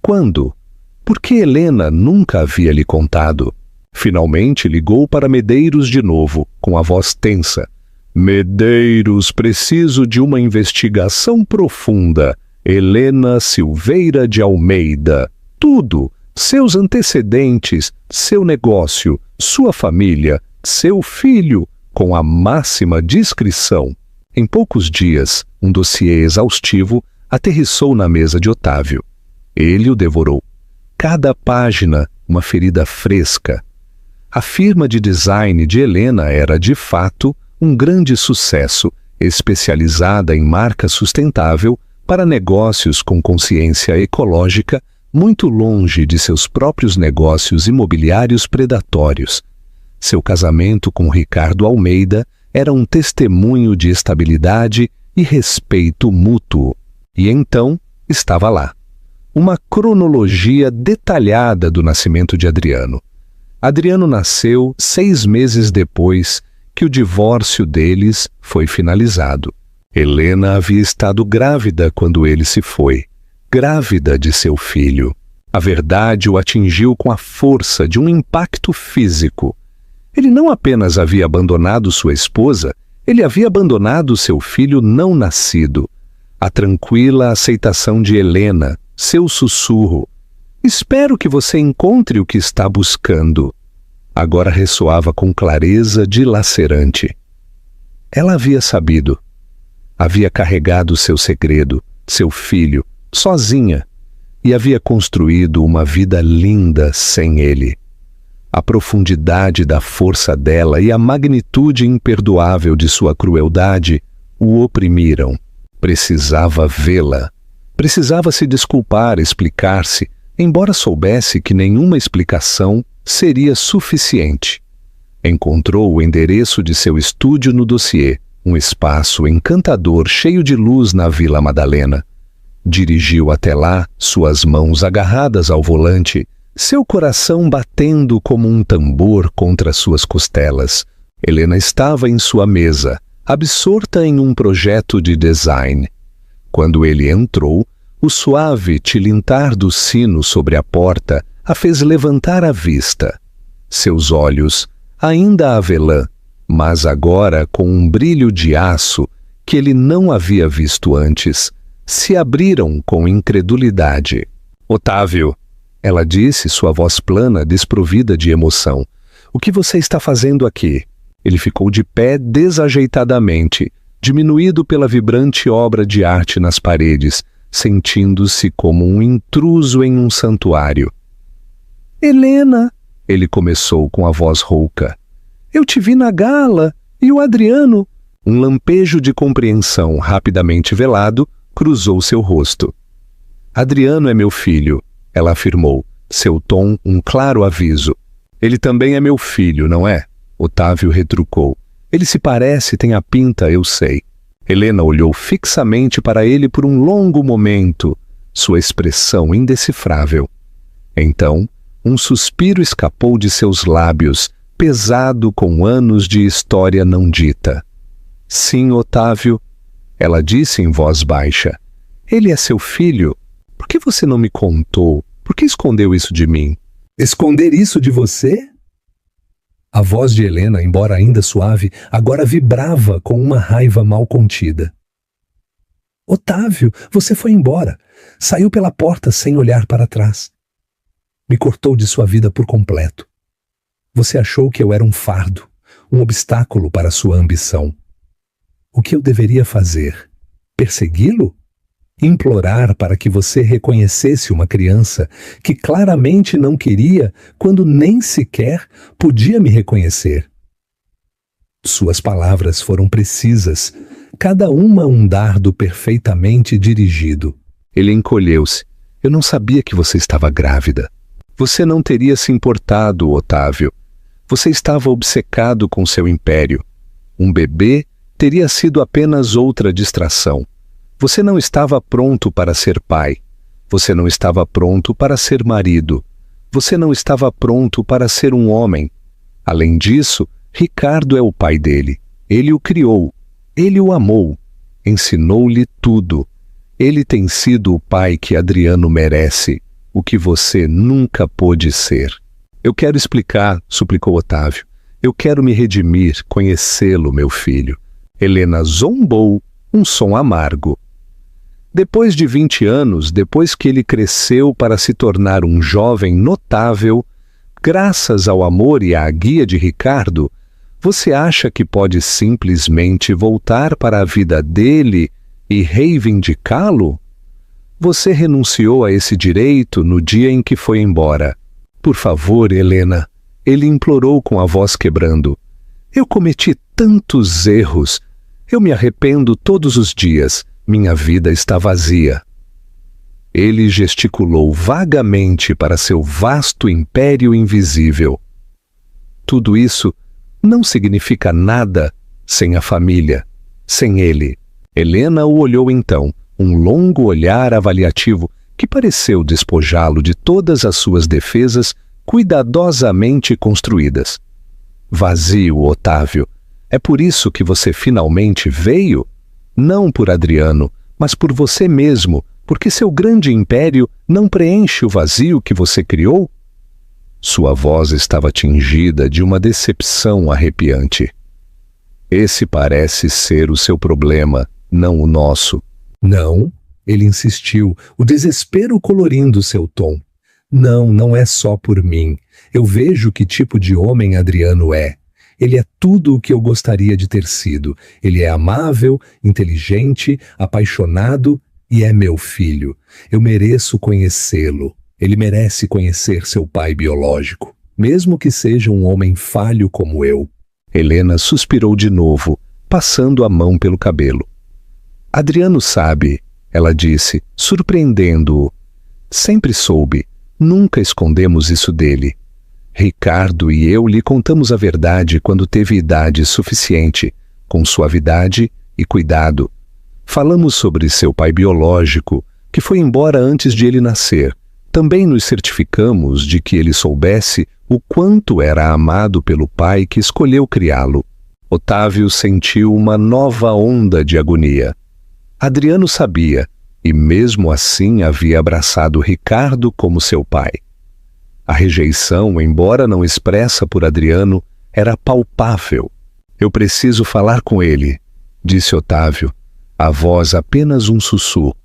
Quando? Por que Helena nunca havia lhe contado? Finalmente ligou para Medeiros de novo, com a voz tensa. Medeiros, preciso de uma investigação profunda. Helena Silveira de Almeida. Tudo. Seus antecedentes, seu negócio, sua família, seu filho, com a máxima discrição. Em poucos dias, um dossiê exaustivo aterrissou na mesa de Otávio. Ele o devorou. Cada página, uma ferida fresca. A firma de design de Helena era, de fato, um grande sucesso, especializada em marca sustentável para negócios com consciência ecológica, muito longe de seus próprios negócios imobiliários predatórios. Seu casamento com Ricardo Almeida era um testemunho de estabilidade e respeito mútuo. E então estava lá. Uma cronologia detalhada do nascimento de Adriano. Adriano nasceu 6 meses depois que o divórcio deles foi finalizado. Helena havia estado grávida quando ele se foi, grávida de seu filho. A verdade o atingiu com a força de um impacto físico. Ele não apenas havia abandonado sua esposa, ele havia abandonado seu filho não nascido. A tranquila aceitação de Helena, seu sussurro. Espero que você encontre o que está buscando. Agora ressoava com clareza dilacerante. Ela havia sabido. Havia carregado seu segredo, seu filho, sozinha, e havia construído uma vida linda sem ele. A profundidade da força dela e a magnitude imperdoável de sua crueldade o oprimiram. Precisava vê-la. Precisava se desculpar, explicar-se, embora soubesse que nenhuma explicação seria suficiente. Encontrou o endereço de seu estúdio no dossiê, um espaço encantador cheio de luz na Vila Madalena. Dirigiu até lá, suas mãos agarradas ao volante, seu coração batendo como um tambor contra suas costelas. Helena estava em sua mesa, absorta em um projeto de design. Quando ele entrou, o suave tilintar do sino sobre a porta a fez levantar a vista. Seus olhos, ainda avelã, mas agora com um brilho de aço que ele não havia visto antes, se abriram com incredulidade. Otávio, ela disse, sua voz plana, desprovida de emoção. O que você está fazendo aqui? Ele ficou de pé desajeitadamente, diminuído pela vibrante obra de arte nas paredes, sentindo-se como um intruso em um santuário. Helena, ele começou com a voz rouca. Eu te vi na gala, e o Adriano... Um lampejo de compreensão rapidamente velado cruzou seu rosto. Adriano é meu filho, ela afirmou, seu tom um claro aviso. Ele também é meu filho, não é? Otávio retrucou. Ele se parece, tem a pinta, eu sei. Helena olhou fixamente para ele por um longo momento, sua expressão indecifrável. Então, um suspiro escapou de seus lábios, pesado com anos de história não dita. Sim, Otávio, ela disse em voz baixa. Ele é seu filho? Por que você não me contou? Por que escondeu isso de mim? Esconder isso de você? A voz de Helena, embora ainda suave, agora vibrava com uma raiva mal contida. Otávio, você foi embora. Saiu pela porta sem olhar para trás. Me cortou de sua vida por completo. Você achou que eu era um fardo, um obstáculo para sua ambição. O que eu deveria fazer? Persegui-lo? Implorar para que você reconhecesse uma criança que claramente não queria quando nem sequer podia me reconhecer. Suas palavras foram precisas, cada uma um dardo perfeitamente dirigido. Ele encolheu-se. Eu não sabia que você estava grávida. Você não teria se importado, Otávio. Você estava obcecado com seu império. Um bebê teria sido apenas outra distração. Você não estava pronto para ser pai. Você não estava pronto para ser marido. Você não estava pronto para ser um homem. Além disso, Ricardo é o pai dele. Ele o criou, ele o amou, ensinou-lhe tudo. Ele tem sido o pai que Adriano merece, o que você nunca pôde ser. Eu quero explicar, suplicou Otávio. Eu quero me redimir, conhecê-lo, meu filho. Helena zombou, um som amargo. Depois de 20 anos, depois que ele cresceu para se tornar um jovem notável, graças ao amor e à guia de Ricardo, você acha que pode simplesmente voltar para a vida dele e reivindicá-lo? Você renunciou a esse direito no dia em que foi embora. Por favor, Helena, ele implorou com a voz quebrando. Eu cometi tantos erros. Eu me arrependo todos os dias. Minha vida está vazia. Ele gesticulou vagamente para seu vasto império invisível. Tudo isso não significa nada sem a família, sem ele. Helena o olhou então, um longo olhar avaliativo que pareceu despojá-lo de todas as suas defesas cuidadosamente construídas. Vazio, Otávio. É por isso que você finalmente veio? Não por Adriano, mas por você mesmo, porque seu grande império não preenche o vazio que você criou? Sua voz estava tingida de uma decepção arrepiante. Esse parece ser o seu problema, não o nosso. Não, ele insistiu, o desespero colorindo seu tom. Não, não é só por mim. Eu vejo que tipo de homem Adriano é. Ele é tudo o que eu gostaria de ter sido. Ele é amável, inteligente, apaixonado e é meu filho. Eu mereço conhecê-lo. Ele merece conhecer seu pai biológico, mesmo que seja um homem falho como eu. Helena suspirou de novo, passando a mão pelo cabelo. Adriano sabe, ela disse, surpreendendo-o. Sempre soube, nunca escondemos isso dele. Ricardo e eu lhe contamos a verdade quando teve idade suficiente, com suavidade e cuidado. Falamos sobre seu pai biológico, que foi embora antes de ele nascer. Também nos certificamos de que ele soubesse o quanto era amado pelo pai que escolheu criá-lo. Otávio sentiu uma nova onda de agonia. Adriano sabia, e mesmo assim havia abraçado Ricardo como seu pai. A rejeição, embora não expressa por Adriano, era palpável. Eu preciso falar com ele, disse Otávio, a voz apenas um sussurro.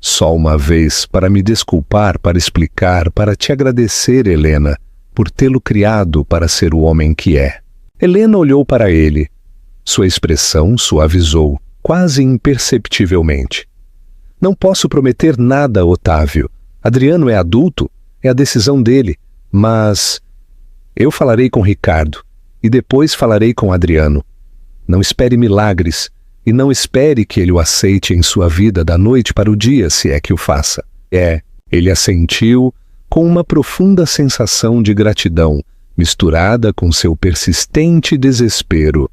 Só uma vez para me desculpar, para explicar, para te agradecer, Helena, por tê-lo criado para ser o homem que é. Helena olhou para ele. Sua expressão suavizou, quase imperceptivelmente. Não posso prometer nada, Otávio. Adriano é adulto, é a decisão dele, mas eu falarei com Ricardo e depois falarei com Adriano. Não espere milagres e não espere que ele o aceite em sua vida da noite para o dia, se é que o faça. Ele assentiu com uma profunda sensação de gratidão, misturada com seu persistente desespero.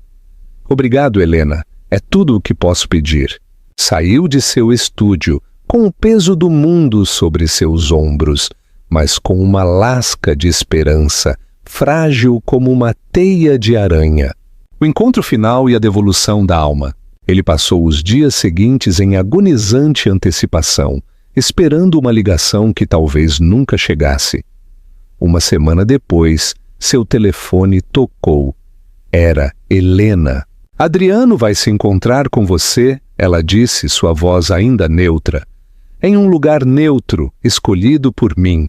Obrigado, Helena. É tudo o que posso pedir. Saiu de seu estúdio, com o peso do mundo sobre seus ombros, mas com uma lasca de esperança, frágil como uma teia de aranha. O encontro final e a devolução da alma. Ele passou os dias seguintes em agonizante antecipação, esperando uma ligação que talvez nunca chegasse. Uma semana depois, seu telefone tocou. Era Helena. Adriano vai se encontrar com você, ela disse, sua voz ainda neutra. Em um lugar neutro, escolhido por mim.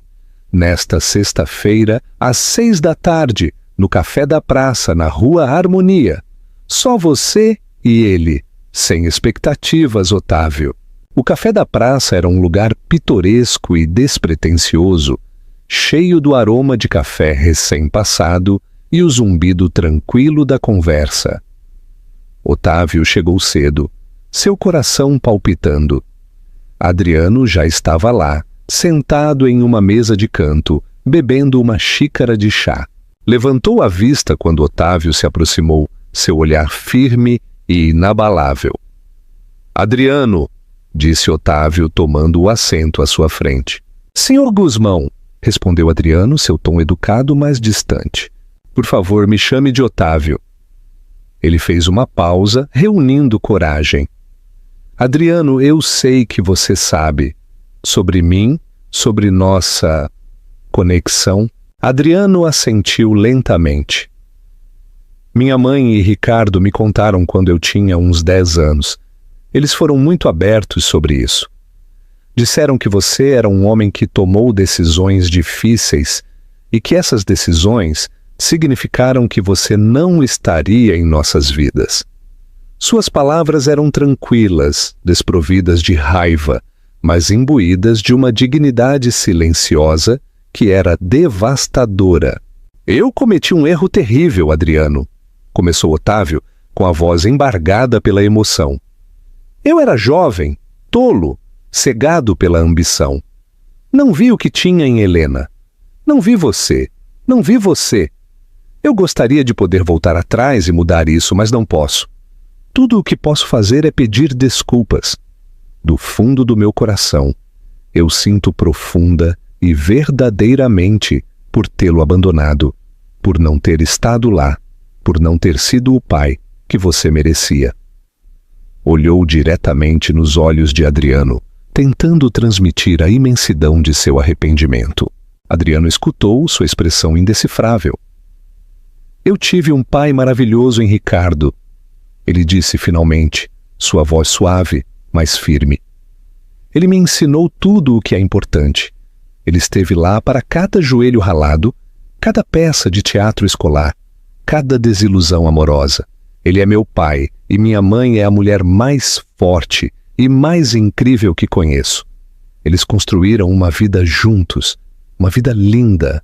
Nesta sexta-feira, às 6 da tarde, no Café da Praça, na Rua Harmonia. Só você e ele, sem expectativas, Otávio. O Café da Praça era um lugar pitoresco e despretensioso, cheio do aroma de café recém-passado e o zumbido tranquilo da conversa. Otávio chegou cedo, seu coração palpitando. Adriano já estava lá, sentado em uma mesa de canto, bebendo uma xícara de chá. Levantou a vista quando Otávio se aproximou, seu olhar firme e inabalável. Adriano, disse Otávio, tomando o assento à sua frente. Senhor Guzmão, respondeu Adriano, seu tom educado, mas distante. Por favor, me chame de Otávio. Ele fez uma pausa, reunindo coragem. Adriano, eu sei que você sabe. Sobre mim, sobre nossa conexão. Adriano assentiu lentamente. Minha mãe e Ricardo me contaram quando eu tinha uns 10 anos. Eles foram muito abertos sobre isso. Disseram que você era um homem que tomou decisões difíceis e que essas decisões significaram que você não estaria em nossas vidas. Suas palavras eram tranquilas, desprovidas de raiva, mas imbuídas de uma dignidade silenciosa que era devastadora. Eu cometi um erro terrível, Adriano, começou Otávio, com a voz embargada pela emoção. Eu era jovem, tolo, cegado pela ambição. Não vi o que tinha em Helena. Não vi você. Não vi você. Eu gostaria de poder voltar atrás e mudar isso, mas não posso. Tudo o que posso fazer é pedir desculpas. Do fundo do meu coração, eu sinto profunda e verdadeiramente por tê-lo abandonado, por não ter estado lá, por não ter sido o pai que você merecia. Olhou diretamente nos olhos de Adriano, tentando transmitir a imensidão de seu arrependimento. Adriano escutou sua expressão indecifrável. Eu tive um pai maravilhoso em Ricardo, ele disse finalmente, sua voz suave, mas firme. Ele me ensinou tudo o que é importante. Ele esteve lá para cada joelho ralado, cada peça de teatro escolar, cada desilusão amorosa. Ele é meu pai e minha mãe é a mulher mais forte e mais incrível que conheço. Eles construíram uma vida juntos, uma vida linda,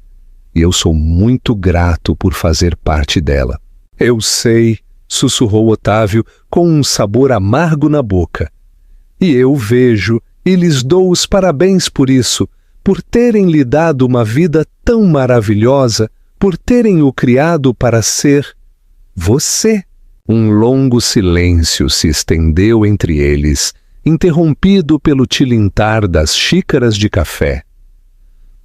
e eu sou muito grato por fazer parte dela. Eu sei, sussurrou Otávio com um sabor amargo na boca. E eu vejo e lhes dou os parabéns por isso, por terem lhe dado uma vida tão maravilhosa, por terem o criado para ser você. Um longo silêncio se estendeu entre eles, interrompido pelo tilintar das xícaras de café.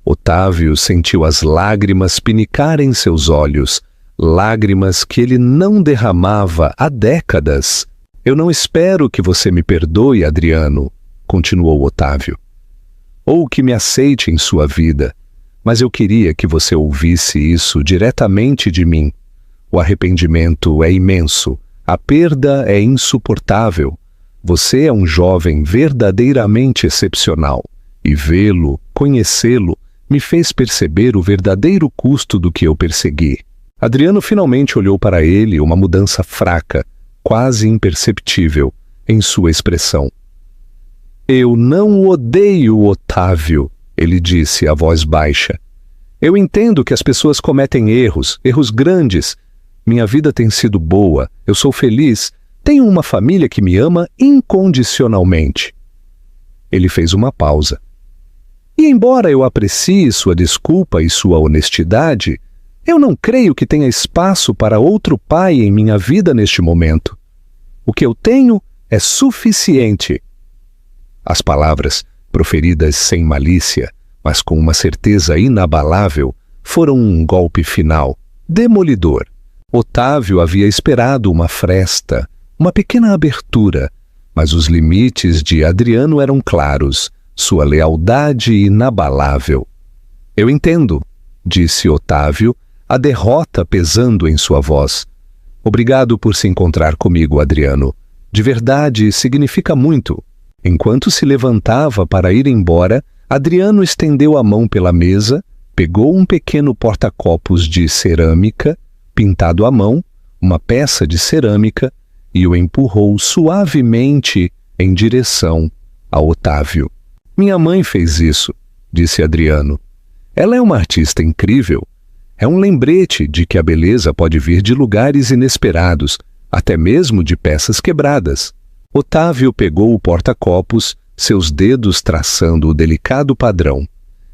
Otávio sentiu as lágrimas pinicar em seus olhos, lágrimas que ele não derramava há décadas. Eu não espero que você me perdoe, Adriano, continuou Otávio, ou que me aceite em sua vida, mas eu queria que você ouvisse isso diretamente de mim. O arrependimento é imenso, a perda é insuportável. Você é um jovem verdadeiramente excepcional, e vê-lo, conhecê-lo, me fez perceber o verdadeiro custo do que eu persegui. Adriano finalmente olhou para ele, uma mudança fraca, quase imperceptível, em sua expressão. Eu não odeio Otávio, ele disse a voz baixa. Eu entendo que as pessoas cometem erros, erros grandes. Minha vida tem sido boa, eu sou feliz, tenho uma família que me ama incondicionalmente. Ele fez uma pausa. E embora eu aprecie sua desculpa e sua honestidade, eu não creio que tenha espaço para outro pai em minha vida neste momento. O que eu tenho é suficiente. As palavras, proferidas sem malícia, mas com uma certeza inabalável, foram um golpe final, demolidor. Otávio havia esperado uma fresta, uma pequena abertura, mas os limites de Adriano eram claros, sua lealdade inabalável. Eu entendo, disse Otávio, a derrota pesando em sua voz. Obrigado por se encontrar comigo, Adriano. De verdade, significa muito. Enquanto se levantava para ir embora, Adriano estendeu a mão pela mesa, pegou um pequeno porta-copos de cerâmica, pintado à mão, uma peça de cerâmica, e o empurrou suavemente em direção a Otávio. Minha mãe fez isso, disse Adriano. Ela é uma artista incrível. É um lembrete de que a beleza pode vir de lugares inesperados, até mesmo de peças quebradas. Otávio pegou o porta-copos, seus dedos traçando o delicado padrão.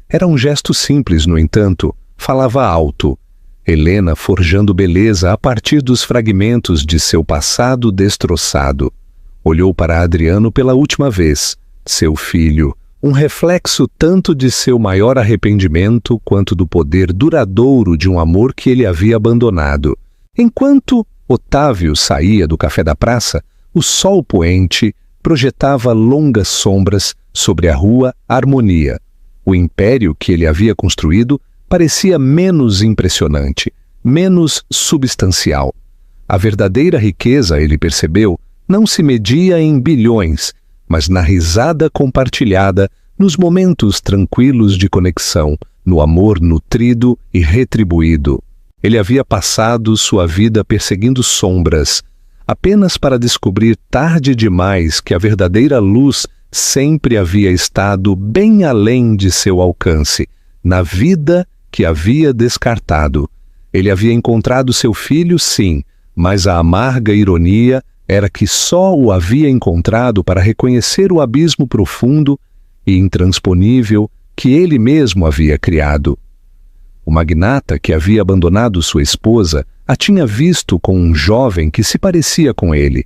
Era um gesto simples, no entanto, falava alto. Helena forjando beleza a partir dos fragmentos de seu passado destroçado. Olhou para Adriano pela última vez, seu filho, um reflexo tanto de seu maior arrependimento quanto do poder duradouro de um amor que ele havia abandonado. Enquanto Otávio saía do café da praça, o sol poente projetava longas sombras sobre a rua Harmonia. O império que ele havia construído parecia menos impressionante, menos substancial. A verdadeira riqueza, ele percebeu, não se media em bilhões, mas na risada compartilhada, nos momentos tranquilos de conexão, no amor nutrido e retribuído. Ele havia passado sua vida perseguindo sombras, apenas para descobrir tarde demais que a verdadeira luz sempre havia estado bem além de seu alcance, na vida que havia descartado. Ele havia encontrado seu filho, sim, mas a amarga ironia era que só o havia encontrado para reconhecer o abismo profundo e intransponível que ele mesmo havia criado. O magnata que havia abandonado sua esposa a tinha visto com um jovem que se parecia com ele,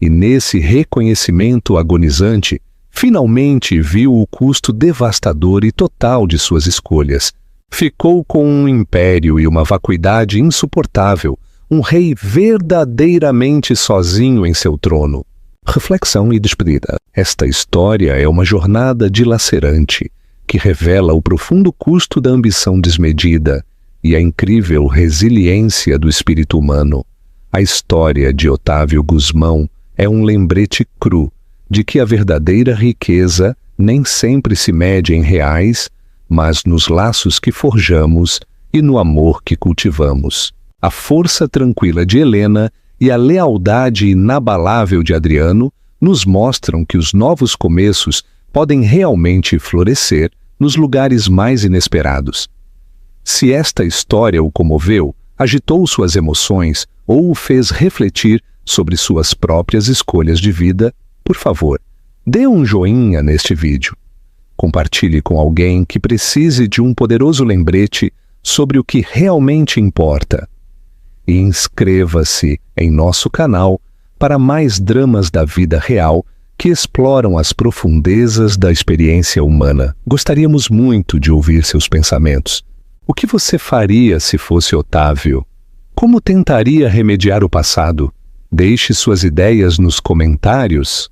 e nesse reconhecimento agonizante, finalmente viu o custo devastador e total de suas escolhas. Ficou com um império e uma vacuidade insuportável, um rei verdadeiramente sozinho em seu trono. Reflexão e despedida. Esta história é uma jornada dilacerante, que revela o profundo custo da ambição desmedida e a incrível resiliência do espírito humano. A história de Otávio Gusmão é um lembrete cru de que a verdadeira riqueza nem sempre se mede em reais, mas nos laços que forjamos e no amor que cultivamos. A força tranquila de Helena e a lealdade inabalável de Adriano nos mostram que os novos começos podem realmente florescer nos lugares mais inesperados. Se esta história o comoveu, agitou suas emoções ou o fez refletir sobre suas próprias escolhas de vida, por favor, dê um joinha neste vídeo. Compartilhe com alguém que precise de um poderoso lembrete sobre o que realmente importa. E inscreva-se em nosso canal para mais dramas da vida real que exploram as profundezas da experiência humana. Gostaríamos muito de ouvir seus pensamentos. O que você faria se fosse Otávio? Como tentaria remediar o passado? Deixe suas ideias nos comentários.